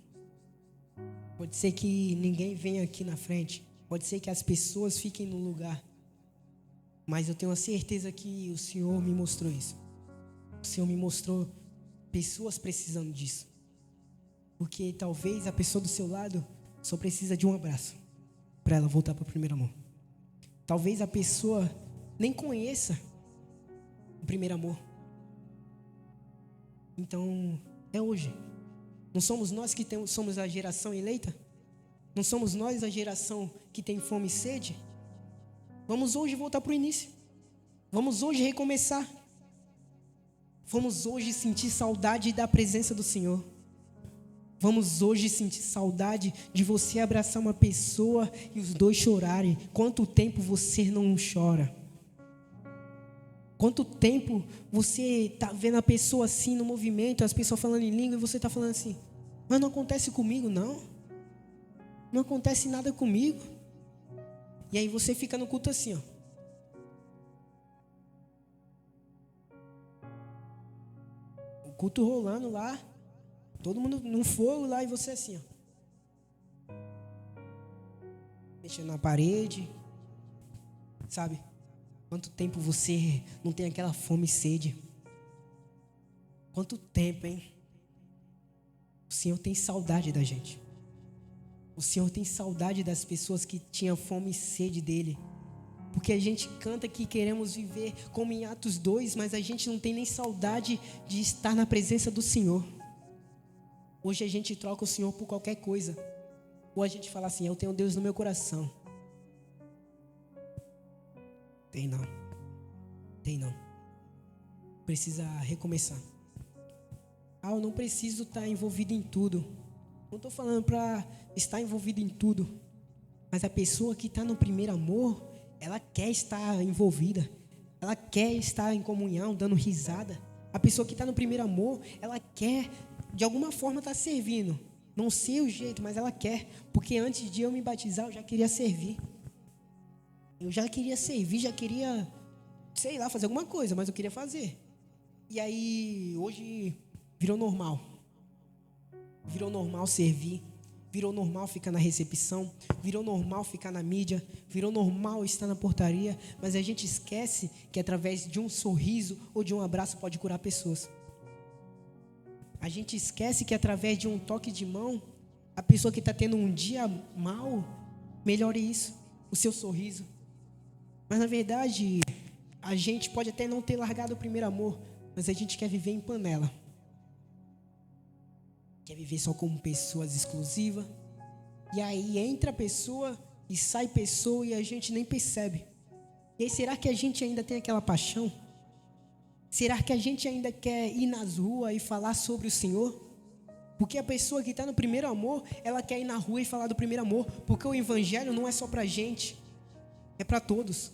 Pode ser que ninguém venha aqui na frente. Pode ser que as pessoas fiquem no lugar. Mas eu tenho a certeza que o Senhor me mostrou isso. O Senhor me mostrou pessoas precisando disso. Porque talvez a pessoa do seu lado só precisa de um abraço para ela voltar para o primeiro amor. Talvez a pessoa nem conheça o primeiro amor. Então, é hoje. Não somos nós que somos a geração eleita? Não somos nós a geração que tem fome e sede? Vamos hoje voltar para o início. Vamos hoje recomeçar. Vamos hoje sentir saudade da presença do Senhor. Vamos hoje sentir saudade de você abraçar uma pessoa e os dois chorarem. Quanto tempo você não chora? Quanto tempo você está vendo a pessoa assim no movimento, as pessoas falando em língua, e você está falando assim, mas não acontece comigo, não. Não acontece nada comigo. E aí você fica no culto assim, ó. O culto rolando lá, todo mundo no fogo lá, e você assim, ó. Mexendo na parede, sabe? Quanto tempo você não tem aquela fome e sede? Quanto tempo, hein? O Senhor tem saudade da gente. O Senhor tem saudade das pessoas que tinham fome e sede dEle. Porque a gente canta que queremos viver como em Atos 2, mas a gente não tem nem saudade de estar na presença do Senhor. Hoje a gente troca o Senhor por qualquer coisa. Ou a gente fala assim, eu tenho Deus no meu coração. Tem não. Tem não. Precisa recomeçar. Eu não preciso estar envolvido em tudo. Não estou falando para estar envolvido em tudo. Mas a pessoa que está no primeiro amor, ela quer estar envolvida. Ela quer estar em comunhão, dando risada. A pessoa que está no primeiro amor, ela quer, de alguma forma, estar servindo. Não sei o jeito, mas ela quer. Porque antes de eu me batizar, eu já queria servir. Eu já queria servir, já queria, sei lá, fazer alguma coisa, mas eu queria fazer. E aí, hoje, virou normal. Virou normal servir. Virou normal ficar na recepção. Virou normal ficar na mídia. Virou normal estar na portaria. Mas a gente esquece que através de um sorriso ou de um abraço pode curar pessoas. A gente esquece que através de um toque de mão, a pessoa que está tendo um dia mal, melhore isso, o seu sorriso. Mas na verdade, a gente pode até não ter largado o primeiro amor, mas a gente quer viver em panela. Quer viver só como pessoas exclusivas. E aí entra a pessoa e sai pessoa e a gente nem percebe. E aí será que a gente ainda tem aquela paixão? Será que a gente ainda quer ir nas ruas e falar sobre o Senhor? Porque a pessoa que está no primeiro amor, ela quer ir na rua e falar do primeiro amor. Porque o evangelho não é só para gente, é para todos.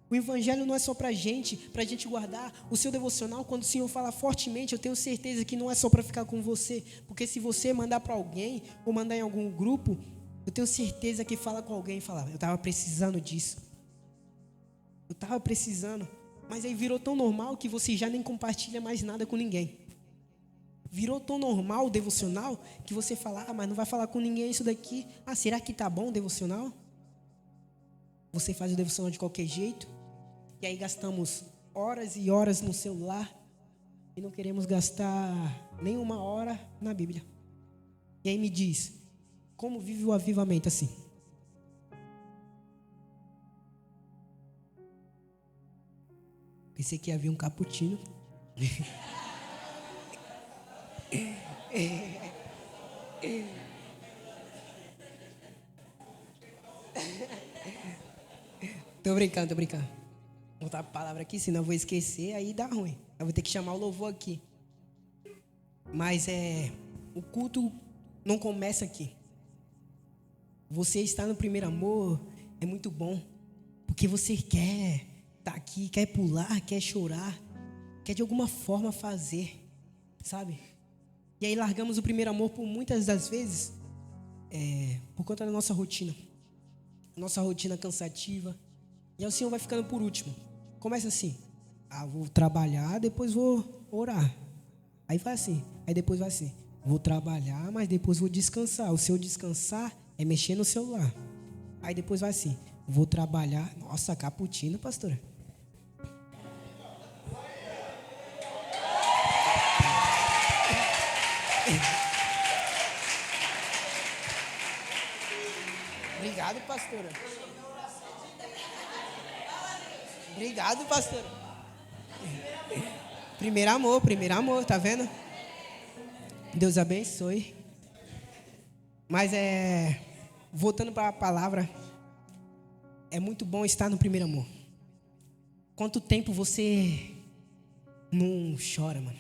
O evangelho não é só para gente guardar o seu devocional. Quando o Senhor fala fortemente, eu tenho certeza que não é só para ficar com você. Porque se você mandar para alguém, ou mandar em algum grupo, eu tenho certeza que fala com alguém e fala, eu estava precisando disso. Eu estava precisando. Mas aí virou tão normal que você já nem compartilha mais nada com ninguém. Virou tão normal o devocional que você fala, mas não vai falar com ninguém isso daqui. Será que tá bom o devocional? Você faz o devocional de qualquer jeito. E aí gastamos horas e horas no celular. E não queremos gastar nem uma hora na Bíblia. E aí me diz, como vive o avivamento assim? Pensei que havia um cappuccino. Tô brincando. Vou botar a palavra aqui, senão eu vou esquecer, aí dá ruim. Eu vou ter que chamar o louvor aqui. Mas o culto não começa aqui. Você estar no primeiro amor é muito bom. Porque você quer estar aqui, quer pular, quer chorar, quer de alguma forma fazer, sabe? E aí largamos o primeiro amor por muitas das vezes, por conta da nossa rotina. Nossa rotina cansativa. E aí o Senhor vai ficando por último. Começa assim, vou trabalhar, depois vou orar. Aí vai assim, aí depois vai assim, vou trabalhar, mas depois vou descansar. O seu descansar é mexer no celular. Aí depois vai assim, vou trabalhar. Nossa, cappuccino, pastora. Obrigado, pastora. Obrigado, pastora. Primeiro amor, tá vendo? Deus abençoe. Mas voltando para a palavra, é muito bom estar no primeiro amor. Quanto tempo você não chora, mano?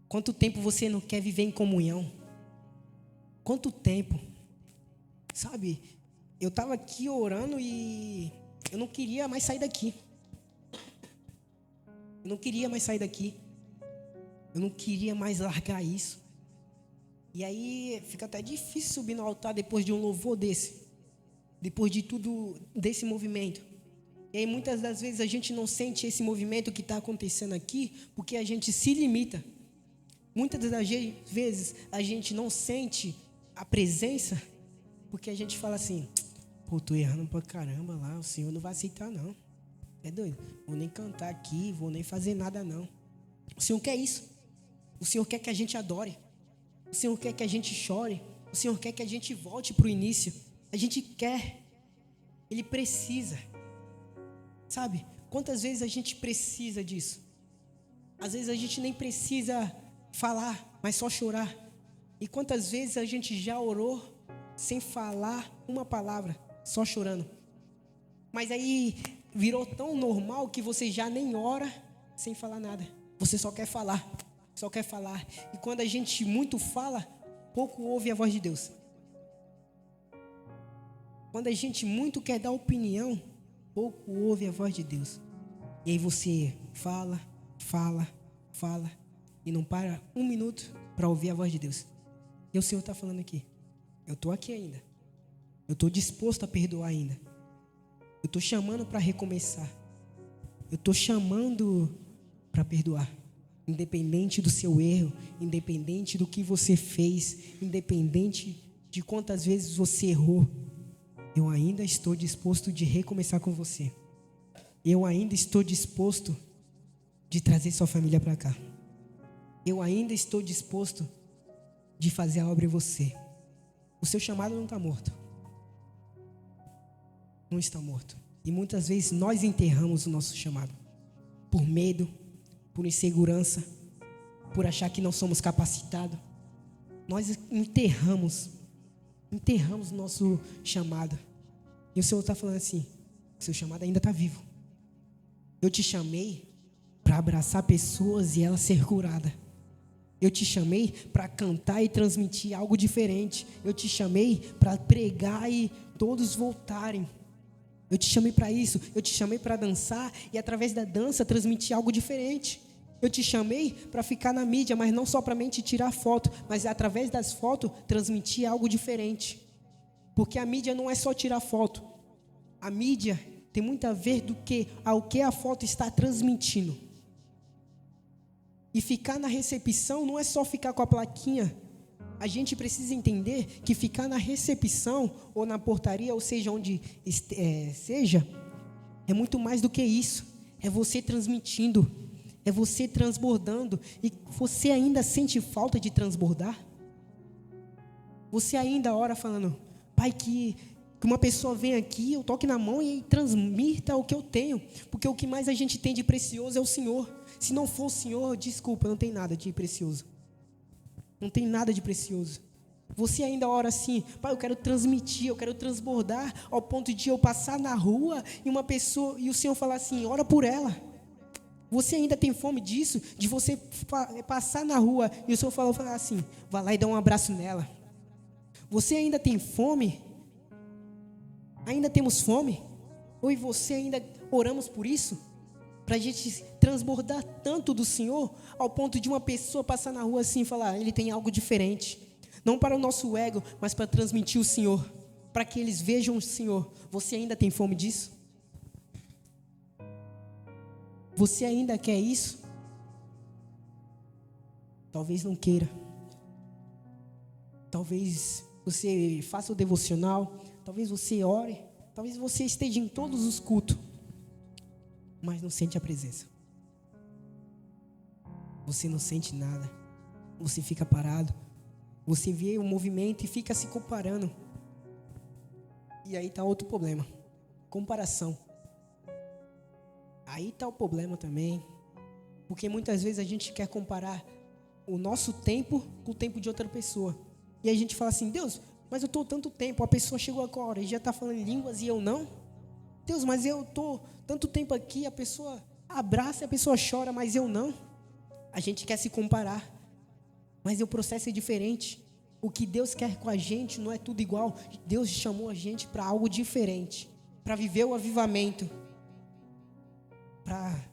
Quanto tempo você não quer viver em comunhão? Quanto tempo? Sabe, eu estava aqui orando e eu não queria mais sair daqui. Eu não queria mais sair daqui. Eu não queria mais largar isso. E aí fica até difícil subir no altar depois de um louvor desse. Depois de tudo desse movimento. E aí muitas das vezes a gente não sente esse movimento que está acontecendo aqui, porque a gente se limita. Muitas das vezes a gente não sente a presença, porque a gente fala assim, pô, tô errando pra caramba lá, o Senhor não vai aceitar não. É doido, vou nem cantar aqui, vou nem fazer nada não. O Senhor quer isso. O Senhor quer que a gente adore. O Senhor quer que a gente chore. O Senhor quer que a gente volte para o início. A gente quer. Ele precisa. Sabe? Quantas vezes a gente precisa disso? Às vezes a gente nem precisa falar, mas só chorar. E quantas vezes a gente já orou sem falar uma palavra, só chorando. Mas aí virou tão normal que você já nem ora sem falar nada. Você só quer falar. Só quer falar. E quando a gente muito fala, pouco ouve a voz de Deus. Quando a gente muito quer dar opinião, pouco ouve a voz de Deus. E aí você fala, e não para um minuto para ouvir a voz de Deus. E o Senhor está falando aqui. Eu estou aqui ainda. Eu estou disposto a perdoar ainda. Eu estou chamando para recomeçar. Eu estou chamando para perdoar. Independente do seu erro, independente do que você fez, independente de quantas vezes você errou, eu ainda estou disposto de recomeçar com você. Eu ainda estou disposto de trazer sua família para cá. Eu ainda estou disposto de fazer a obra em você. O seu chamado não está morto. Não está morto. E muitas vezes nós enterramos o nosso chamado. Por medo, por insegurança, por achar que não somos capacitados. Nós enterramos nosso chamado. E o Senhor está falando assim, seu chamado ainda está vivo. Eu te chamei para abraçar pessoas e elas ser curadas. Eu te chamei para cantar e transmitir algo diferente. Eu te chamei para pregar e todos voltarem. Eu te chamei para isso. Eu te chamei para dançar e através da dança transmitir algo diferente. Eu te chamei para ficar na mídia, mas não só para mente tirar foto, mas através das fotos transmitir algo diferente. Porque a mídia não é só tirar foto. A mídia tem muito a ver ao que a foto está transmitindo. E ficar na recepção não é só ficar com a plaquinha. A gente precisa entender que ficar na recepção ou na portaria, ou seja, onde seja, é muito mais do que isso. É você transmitindo, é você transbordando. E você ainda sente falta de transbordar? Você ainda ora falando, Pai, que uma pessoa venha aqui, eu toque na mão e transmita o que eu tenho. Porque o que mais a gente tem de precioso é o Senhor. Se não for o Senhor, desculpa, não tem nada de precioso. Não tem nada de precioso. Você ainda ora assim, Pai, eu quero transmitir, eu quero transbordar ao ponto de eu passar na rua e uma pessoa, e o Senhor falar assim, ora por ela. Você ainda tem fome disso? De você passar na rua e o Senhor falar assim, vai lá e dá um abraço nela. Você ainda tem fome? Ainda temos fome? Ou e você ainda oramos por isso? Para a gente transbordar tanto do Senhor, ao ponto de uma pessoa passar na rua assim e falar, ele tem algo diferente. Não para o nosso ego, mas para transmitir o Senhor. Para que eles vejam o Senhor. Você ainda tem fome disso? Você ainda quer isso? Talvez não queira. Talvez você faça o devocional. Talvez você ore. Talvez você esteja em todos os cultos. Mas não sente a presença. Você não sente nada. Você fica parado. Você vê o movimento e fica se comparando. E aí está outro problema. Comparação. Aí está o problema também. Porque muitas vezes a gente quer comparar o nosso tempo com o tempo de outra pessoa. E a gente fala assim, Deus, mas eu estou tanto tempo. A pessoa chegou agora e já está falando línguas e eu não. Deus, mas eu estou tanto tempo aqui, a pessoa abraça, a pessoa chora, mas eu não. A gente quer se comparar, mas o processo é diferente. O que Deus quer com a gente não é tudo igual. Deus chamou a gente para algo diferente, para viver o avivamento, para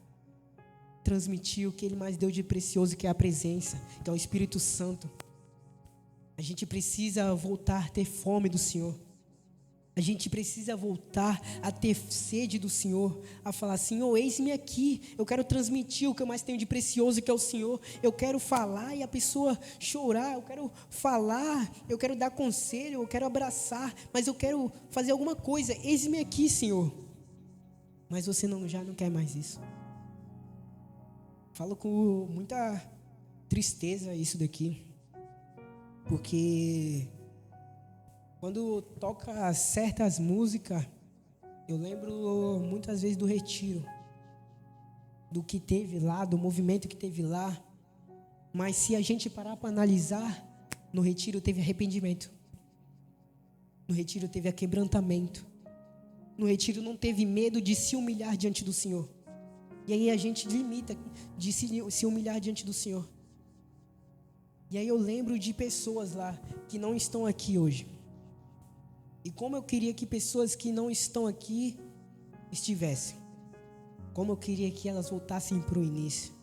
transmitir o que Ele mais deu de precioso, que é a presença, que é o Espírito Santo. A gente precisa voltar a ter fome do Senhor. A gente precisa voltar a ter sede do Senhor, a falar: Senhor, eis-me aqui, eu quero transmitir o que eu mais tenho de precioso, que é o Senhor. Eu quero falar e a pessoa chorar, eu quero falar, eu quero dar conselho, eu quero abraçar, mas eu quero fazer alguma coisa. Eis-me aqui, Senhor. Mas você já não quer mais isso. Falo com muita tristeza isso daqui, porque quando toca certas músicas, eu lembro muitas vezes do retiro, do que teve lá, do movimento que teve lá. Mas se a gente parar para analisar, no retiro teve arrependimento, no retiro teve quebrantamento, no retiro não teve medo de se humilhar diante do Senhor. E aí a gente limita de se humilhar diante do Senhor. E aí eu lembro de pessoas lá que não estão aqui hoje. E como eu queria que pessoas que não estão aqui estivessem. Como eu queria que elas voltassem para o início.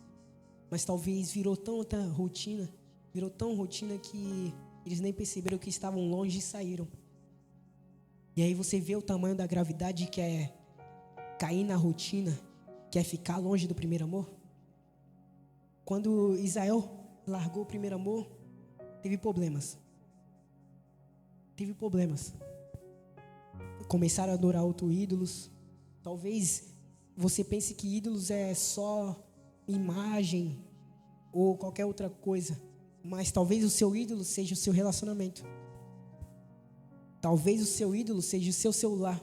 Mas talvez virou tanta rotina, que eles nem perceberam que estavam longe e saíram. E aí você vê o tamanho da gravidade que é cair na rotina, que é ficar longe do primeiro amor. Quando Israel largou o primeiro amor, teve problemas. Começaram a adorar outros ídolos. Talvez você pense que ídolos é só imagem ou qualquer outra coisa, mas talvez o seu ídolo seja o seu relacionamento. Talvez o seu ídolo seja o seu celular.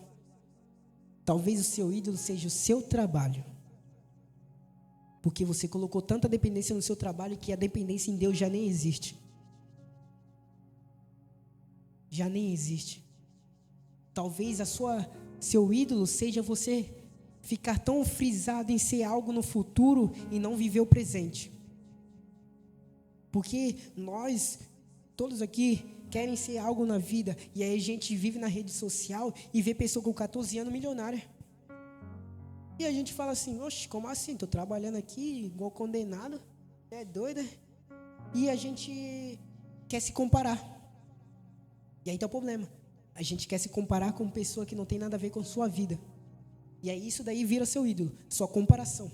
Talvez o seu ídolo seja o seu trabalho. Porque você colocou tanta dependência no seu trabalho que a dependência em Deus já nem existe. Já nem existe. Talvez seu ídolo seja você ficar tão frisado em ser algo no futuro e não viver o presente. Porque nós, todos aqui, querem ser algo na vida. E aí a gente vive na rede social e vê pessoa com 14 anos milionária. E a gente fala assim: oxe, como assim? Estou trabalhando aqui igual condenado. É doida? E a gente quer se comparar. E aí está o problema. A gente quer se comparar com pessoa que não tem nada a ver com sua vida. E aí isso daí vira seu ídolo, sua comparação.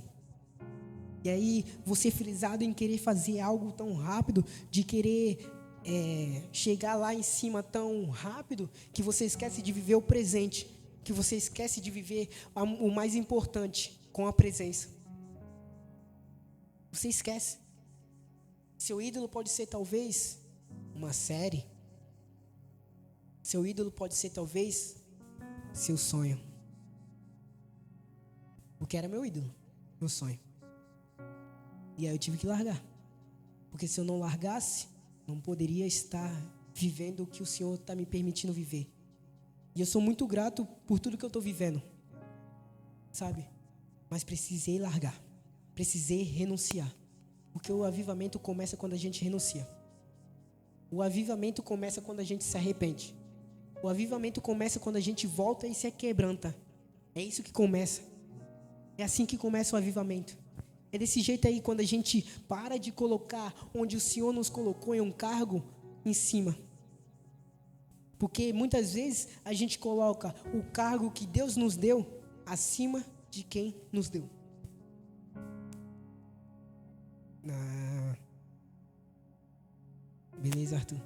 E aí você frisado em querer fazer algo tão rápido, de querer chegar lá em cima tão rápido, que você esquece de viver o presente, que você esquece de viver o mais importante, com a presença. Você esquece. Seu ídolo pode ser talvez uma série. Seu ídolo pode ser talvez seu sonho. Porque era meu ídolo, meu sonho. E aí eu tive que largar. Porque se eu não largasse, não poderia estar vivendo o que o Senhor está me permitindo viver. E eu sou muito grato por tudo que eu estou vivendo. Sabe? Mas precisei largar. Precisei renunciar. Porque o avivamento começa quando a gente renuncia. O avivamento começa quando a gente se arrepende. O avivamento começa quando a gente volta e se quebranta. É isso que começa. É assim que começa o avivamento. É desse jeito aí, quando a gente para de colocar onde o Senhor nos colocou em um cargo em cima. Porque muitas vezes a gente coloca o cargo que Deus nos deu acima de quem nos deu. Beleza, Arthur.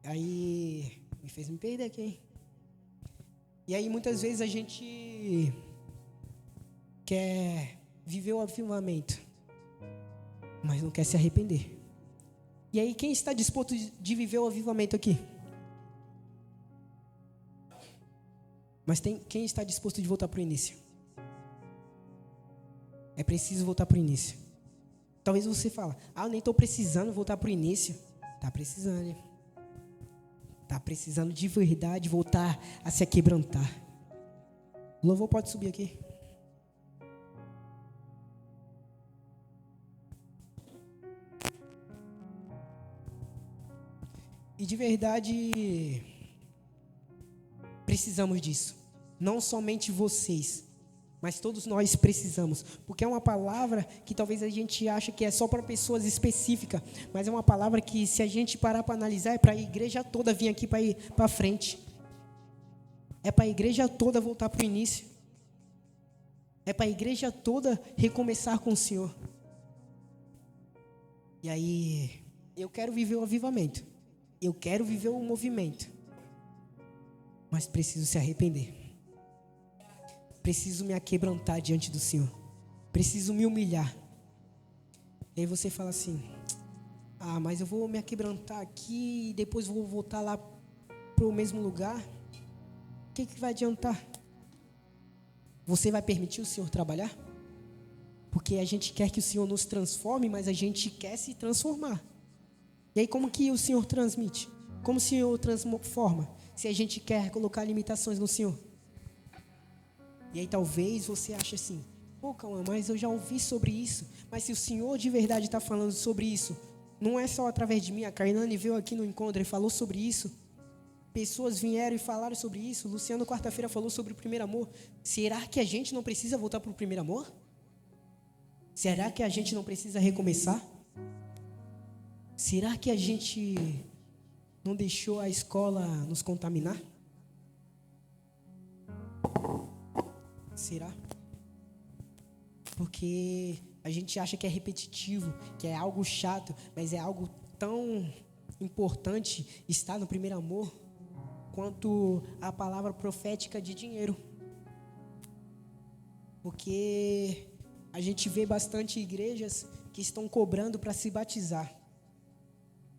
Aí me fez me perder aqui, hein? E aí muitas vezes a gente quer viver o avivamento, mas não quer se arrepender. E aí quem está disposto de viver o avivamento aqui? Mas quem está disposto de voltar para o início? É preciso voltar para o início. Talvez você fale: eu nem estou precisando voltar para o início. Está precisando, hein? Está precisando de verdade voltar a se quebrantar. O louvor pode subir aqui. E de verdade, precisamos disso. Não somente vocês, Mas todos nós precisamos, porque é uma palavra que talvez a gente ache que é só para pessoas específicas, mas é uma palavra que, se a gente parar para analisar, é para a igreja toda vir aqui para ir para frente. É para a igreja toda voltar para o início. É para a igreja toda recomeçar com o Senhor. E aí, eu quero viver o avivamento. Eu quero viver o movimento. Mas preciso se arrepender. Preciso me aquebrantar diante do Senhor. Preciso me humilhar. E aí você fala assim: ah, mas eu vou me aquebrantar aqui e depois vou voltar lá para o mesmo lugar. O que vai adiantar? Você vai permitir o Senhor trabalhar? Porque a gente quer que o Senhor nos transforme, mas a gente quer se transformar. E aí como que o Senhor transmite? Como o Senhor transforma? Se a gente quer colocar limitações no Senhor. E aí talvez você ache assim: pô, Cauã, mas eu já ouvi sobre isso. Mas se o Senhor de verdade está falando sobre isso, não é só através de mim. A Kailane veio aqui no encontro e falou sobre isso. Pessoas vieram e falaram sobre isso. Luciano, quarta-feira, falou sobre o primeiro amor. Será que a gente não precisa voltar para o primeiro amor? Será que a gente não precisa recomeçar? Será que a gente não deixou a escola nos contaminar? Será? Porque a gente acha que é repetitivo, que é algo chato, mas é algo tão importante estar no primeiro amor quanto a palavra profética de dinheiro. Porque a gente vê bastante igrejas que estão cobrando para se batizar.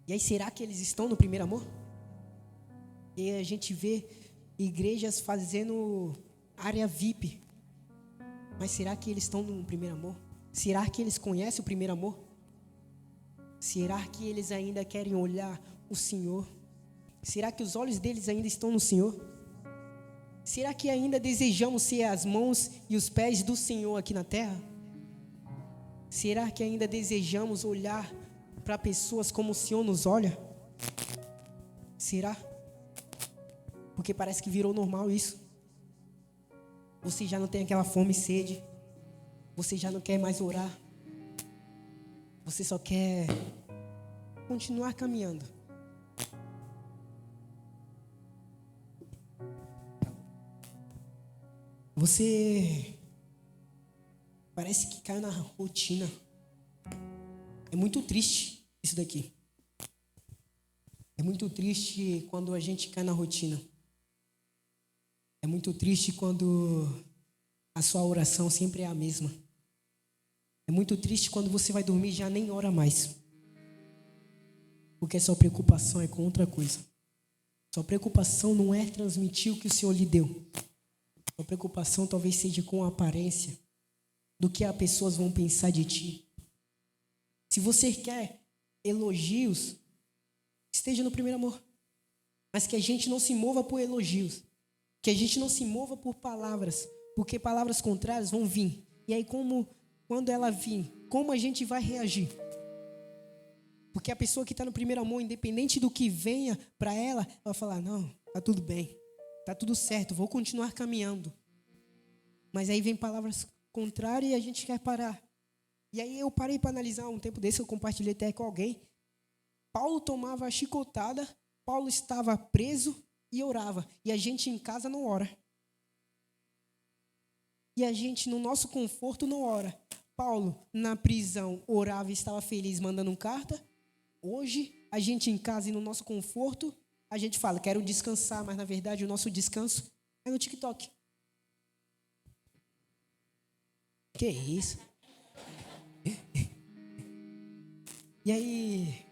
E aí, será que eles estão no primeiro amor? E a gente vê igrejas fazendo área VIP. Mas será que eles estão no primeiro amor? Será que eles conhecem o primeiro amor? Será que eles ainda querem olhar o Senhor? Será que os olhos deles ainda estão no Senhor? Será que ainda desejamos ser as mãos e os pés do Senhor aqui na terra? Será que ainda desejamos olhar para pessoas como o Senhor nos olha? Será? Porque parece que virou normal isso. Você já não tem aquela fome e sede. Você já não quer mais orar. Você só quer continuar caminhando. Você parece que caiu na rotina. É muito triste isso daqui. É muito triste quando a gente cai na rotina. É muito triste quando a sua oração sempre é a mesma. É muito triste quando você vai dormir e já nem ora mais. Porque a sua preocupação é com outra coisa. Sua preocupação não é transmitir o que o Senhor lhe deu. Sua preocupação talvez seja com a aparência do que as pessoas vão pensar de ti. Se você quer elogios, esteja no primeiro amor. Mas que a gente não se mova por elogios. Que a gente não se mova por palavras. Porque palavras contrárias vão vir. E aí quando ela vir, como a gente vai reagir? Porque a pessoa que está no primeiro amor, independente do que venha para ela, ela vai falar: não, tá tudo bem. Tá tudo certo, vou continuar caminhando. Mas aí vem palavras contrárias e a gente quer parar. E aí eu parei para analisar um tempo desse, eu compartilhei até com alguém. Paulo tomava a chicotada, Paulo estava preso e orava. E a gente em casa não ora. E a gente no nosso conforto não ora. Paulo na prisão orava e estava feliz mandando carta. Hoje a gente em casa e no nosso conforto, a gente fala: quero descansar, mas na verdade o nosso descanso é no TikTok. Que isso? E aí?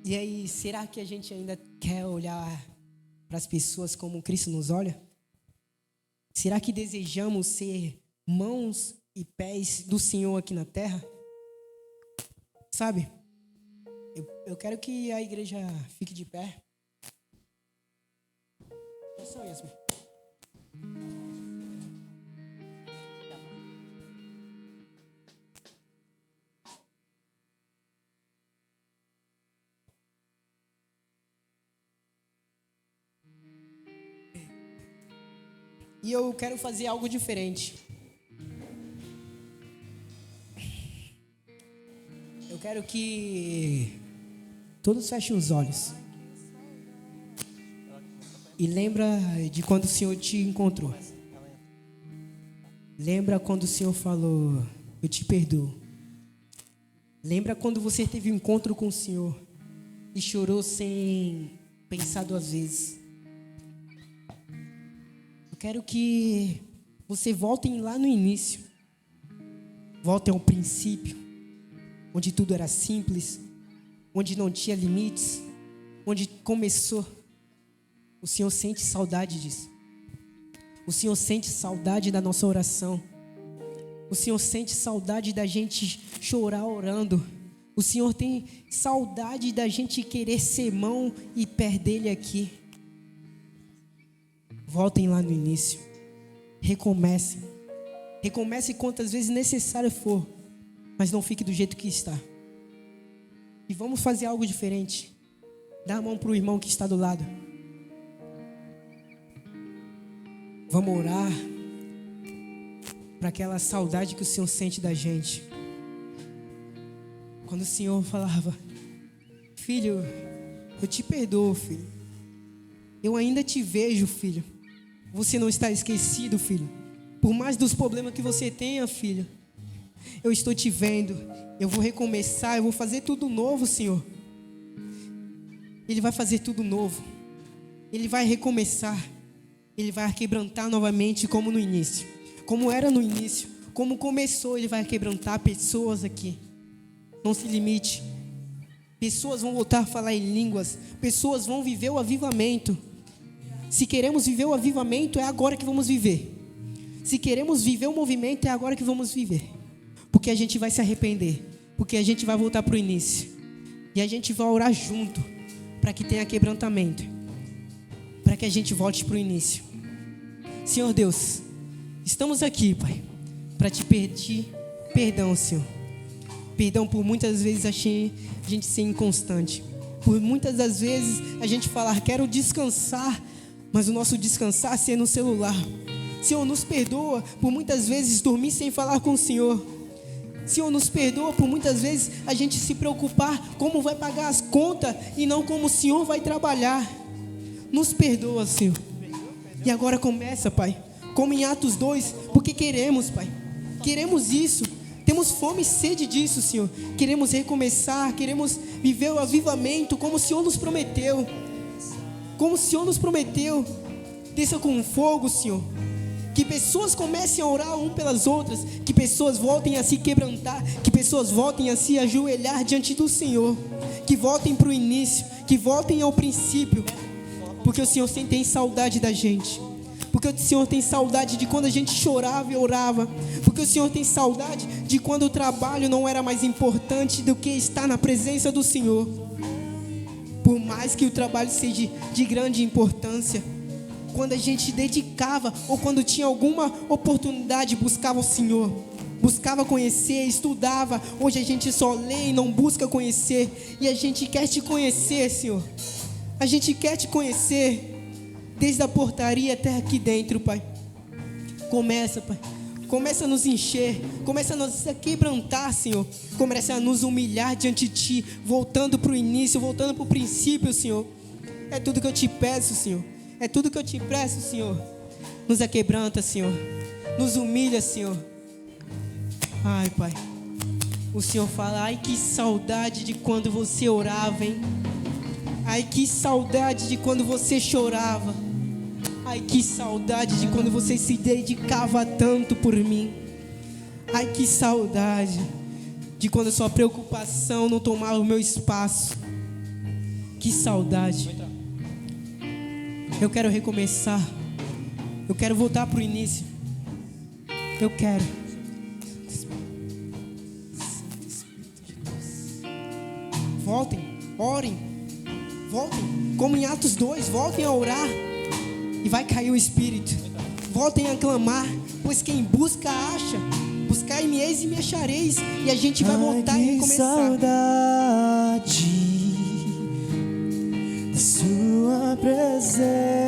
E aí, será que a gente ainda quer olhar para as pessoas como Cristo nos olha? Será que desejamos ser mãos e pés do Senhor aqui na terra? Sabe? Eu quero que a igreja fique de pé. É só isso. E eu quero fazer algo diferente. Eu quero que todos fechem os olhos. E lembra de quando o Senhor te encontrou. Lembra quando o Senhor falou, eu te perdoo. Lembra quando você teve um encontro com o Senhor e chorou sem pensar duas vezes. Eu quero que você volte lá no início. Volte ao princípio, onde tudo era simples, onde não tinha limites, onde começou. O Senhor sente saudade disso. O Senhor sente saudade da nossa oração. O Senhor sente saudade da gente chorar orando. O Senhor tem saudade da gente querer ser mão e pé dele aqui. Voltem lá no início. Recomecem. Recomece quantas vezes necessário for. Mas não fique do jeito que está. E vamos fazer algo diferente. Dá a mão para o irmão que está do lado. Vamos orar para aquela saudade que o Senhor sente da gente. Quando o Senhor falava, filho, eu te perdoo, filho. Eu ainda te vejo, filho. Você não está esquecido, filho. Por mais dos problemas que você tenha, filho, eu estou te vendo. Eu vou recomeçar, eu vou fazer tudo novo, Senhor. Ele vai fazer tudo novo. Ele vai recomeçar. Ele vai quebrantar novamente como no início. Como era no início. Como começou, Ele vai quebrantar pessoas aqui. Não se limite. Pessoas vão voltar a falar em línguas. Pessoas vão viver o avivamento. Se queremos viver o avivamento, é agora que vamos viver. Se queremos viver o movimento, é agora que vamos viver. Porque a gente vai se arrepender. Porque a gente vai voltar para o início. E a gente vai orar junto. Para que tenha quebrantamento. Para que a gente volte para o início. Senhor Deus, estamos aqui, Pai, para te pedir perdão, Senhor. Perdão por muitas vezes a gente ser inconstante. Por muitas das vezes a gente falar, quero descansar, mas o nosso descansar ser no celular. Senhor, nos perdoa por muitas vezes dormir sem falar com o Senhor. Senhor, nos perdoa por muitas vezes a gente se preocupar como vai pagar as contas e não como o Senhor vai trabalhar. Nos perdoa, Senhor. E agora começa, Pai, como em Atos 2, porque queremos, Pai. Queremos isso. Temos fome e sede disso, Senhor. Queremos recomeçar, queremos viver o avivamento como o Senhor nos prometeu. Como o Senhor nos prometeu. Desça com fogo, Senhor. Que pessoas comecem a orar um pelas outras. Que pessoas voltem a se quebrantar. Que pessoas voltem a se ajoelhar diante do Senhor. Que voltem para o início. Que voltem ao princípio. Porque o Senhor sempre tem saudade da gente. Porque o Senhor tem saudade de quando a gente chorava e orava. Porque o Senhor tem saudade de quando o trabalho não era mais importante do que estar na presença do Senhor. Por mais que o trabalho seja de grande importância, quando a gente dedicava ou quando tinha alguma oportunidade, buscava o Senhor. Buscava conhecer, estudava. Hoje a gente só lê e não busca conhecer. E a gente quer te conhecer, Senhor. A gente quer te conhecer, desde a portaria até aqui dentro, Pai. Começa, Pai. Começa a nos encher, começa a nos quebrantar, Senhor. Começa a nos humilhar diante de Ti, voltando para o início, voltando para o princípio, Senhor. É tudo que eu te peço, Senhor. É tudo que eu te peço, Senhor. Nos aquebranta, Senhor. Nos humilha, Senhor. Ai, Pai. O Senhor fala, ai que saudade de quando você orava, hein? Ai, que saudade de quando você chorava. Ai, que saudade de quando você se dedicava tanto por mim. Ai, que saudade de quando a sua preocupação não tomava o meu espaço. Que saudade. Eu quero recomeçar. Eu quero voltar para o início. Eu quero. Voltem, orem. Voltem, como em Atos 2, voltem a orar e vai cair o Espírito. Voltem a clamar, pois quem busca acha. Buscai-me eis e me achareis. E a gente vai voltar e recomeçar. Saudade da sua presença.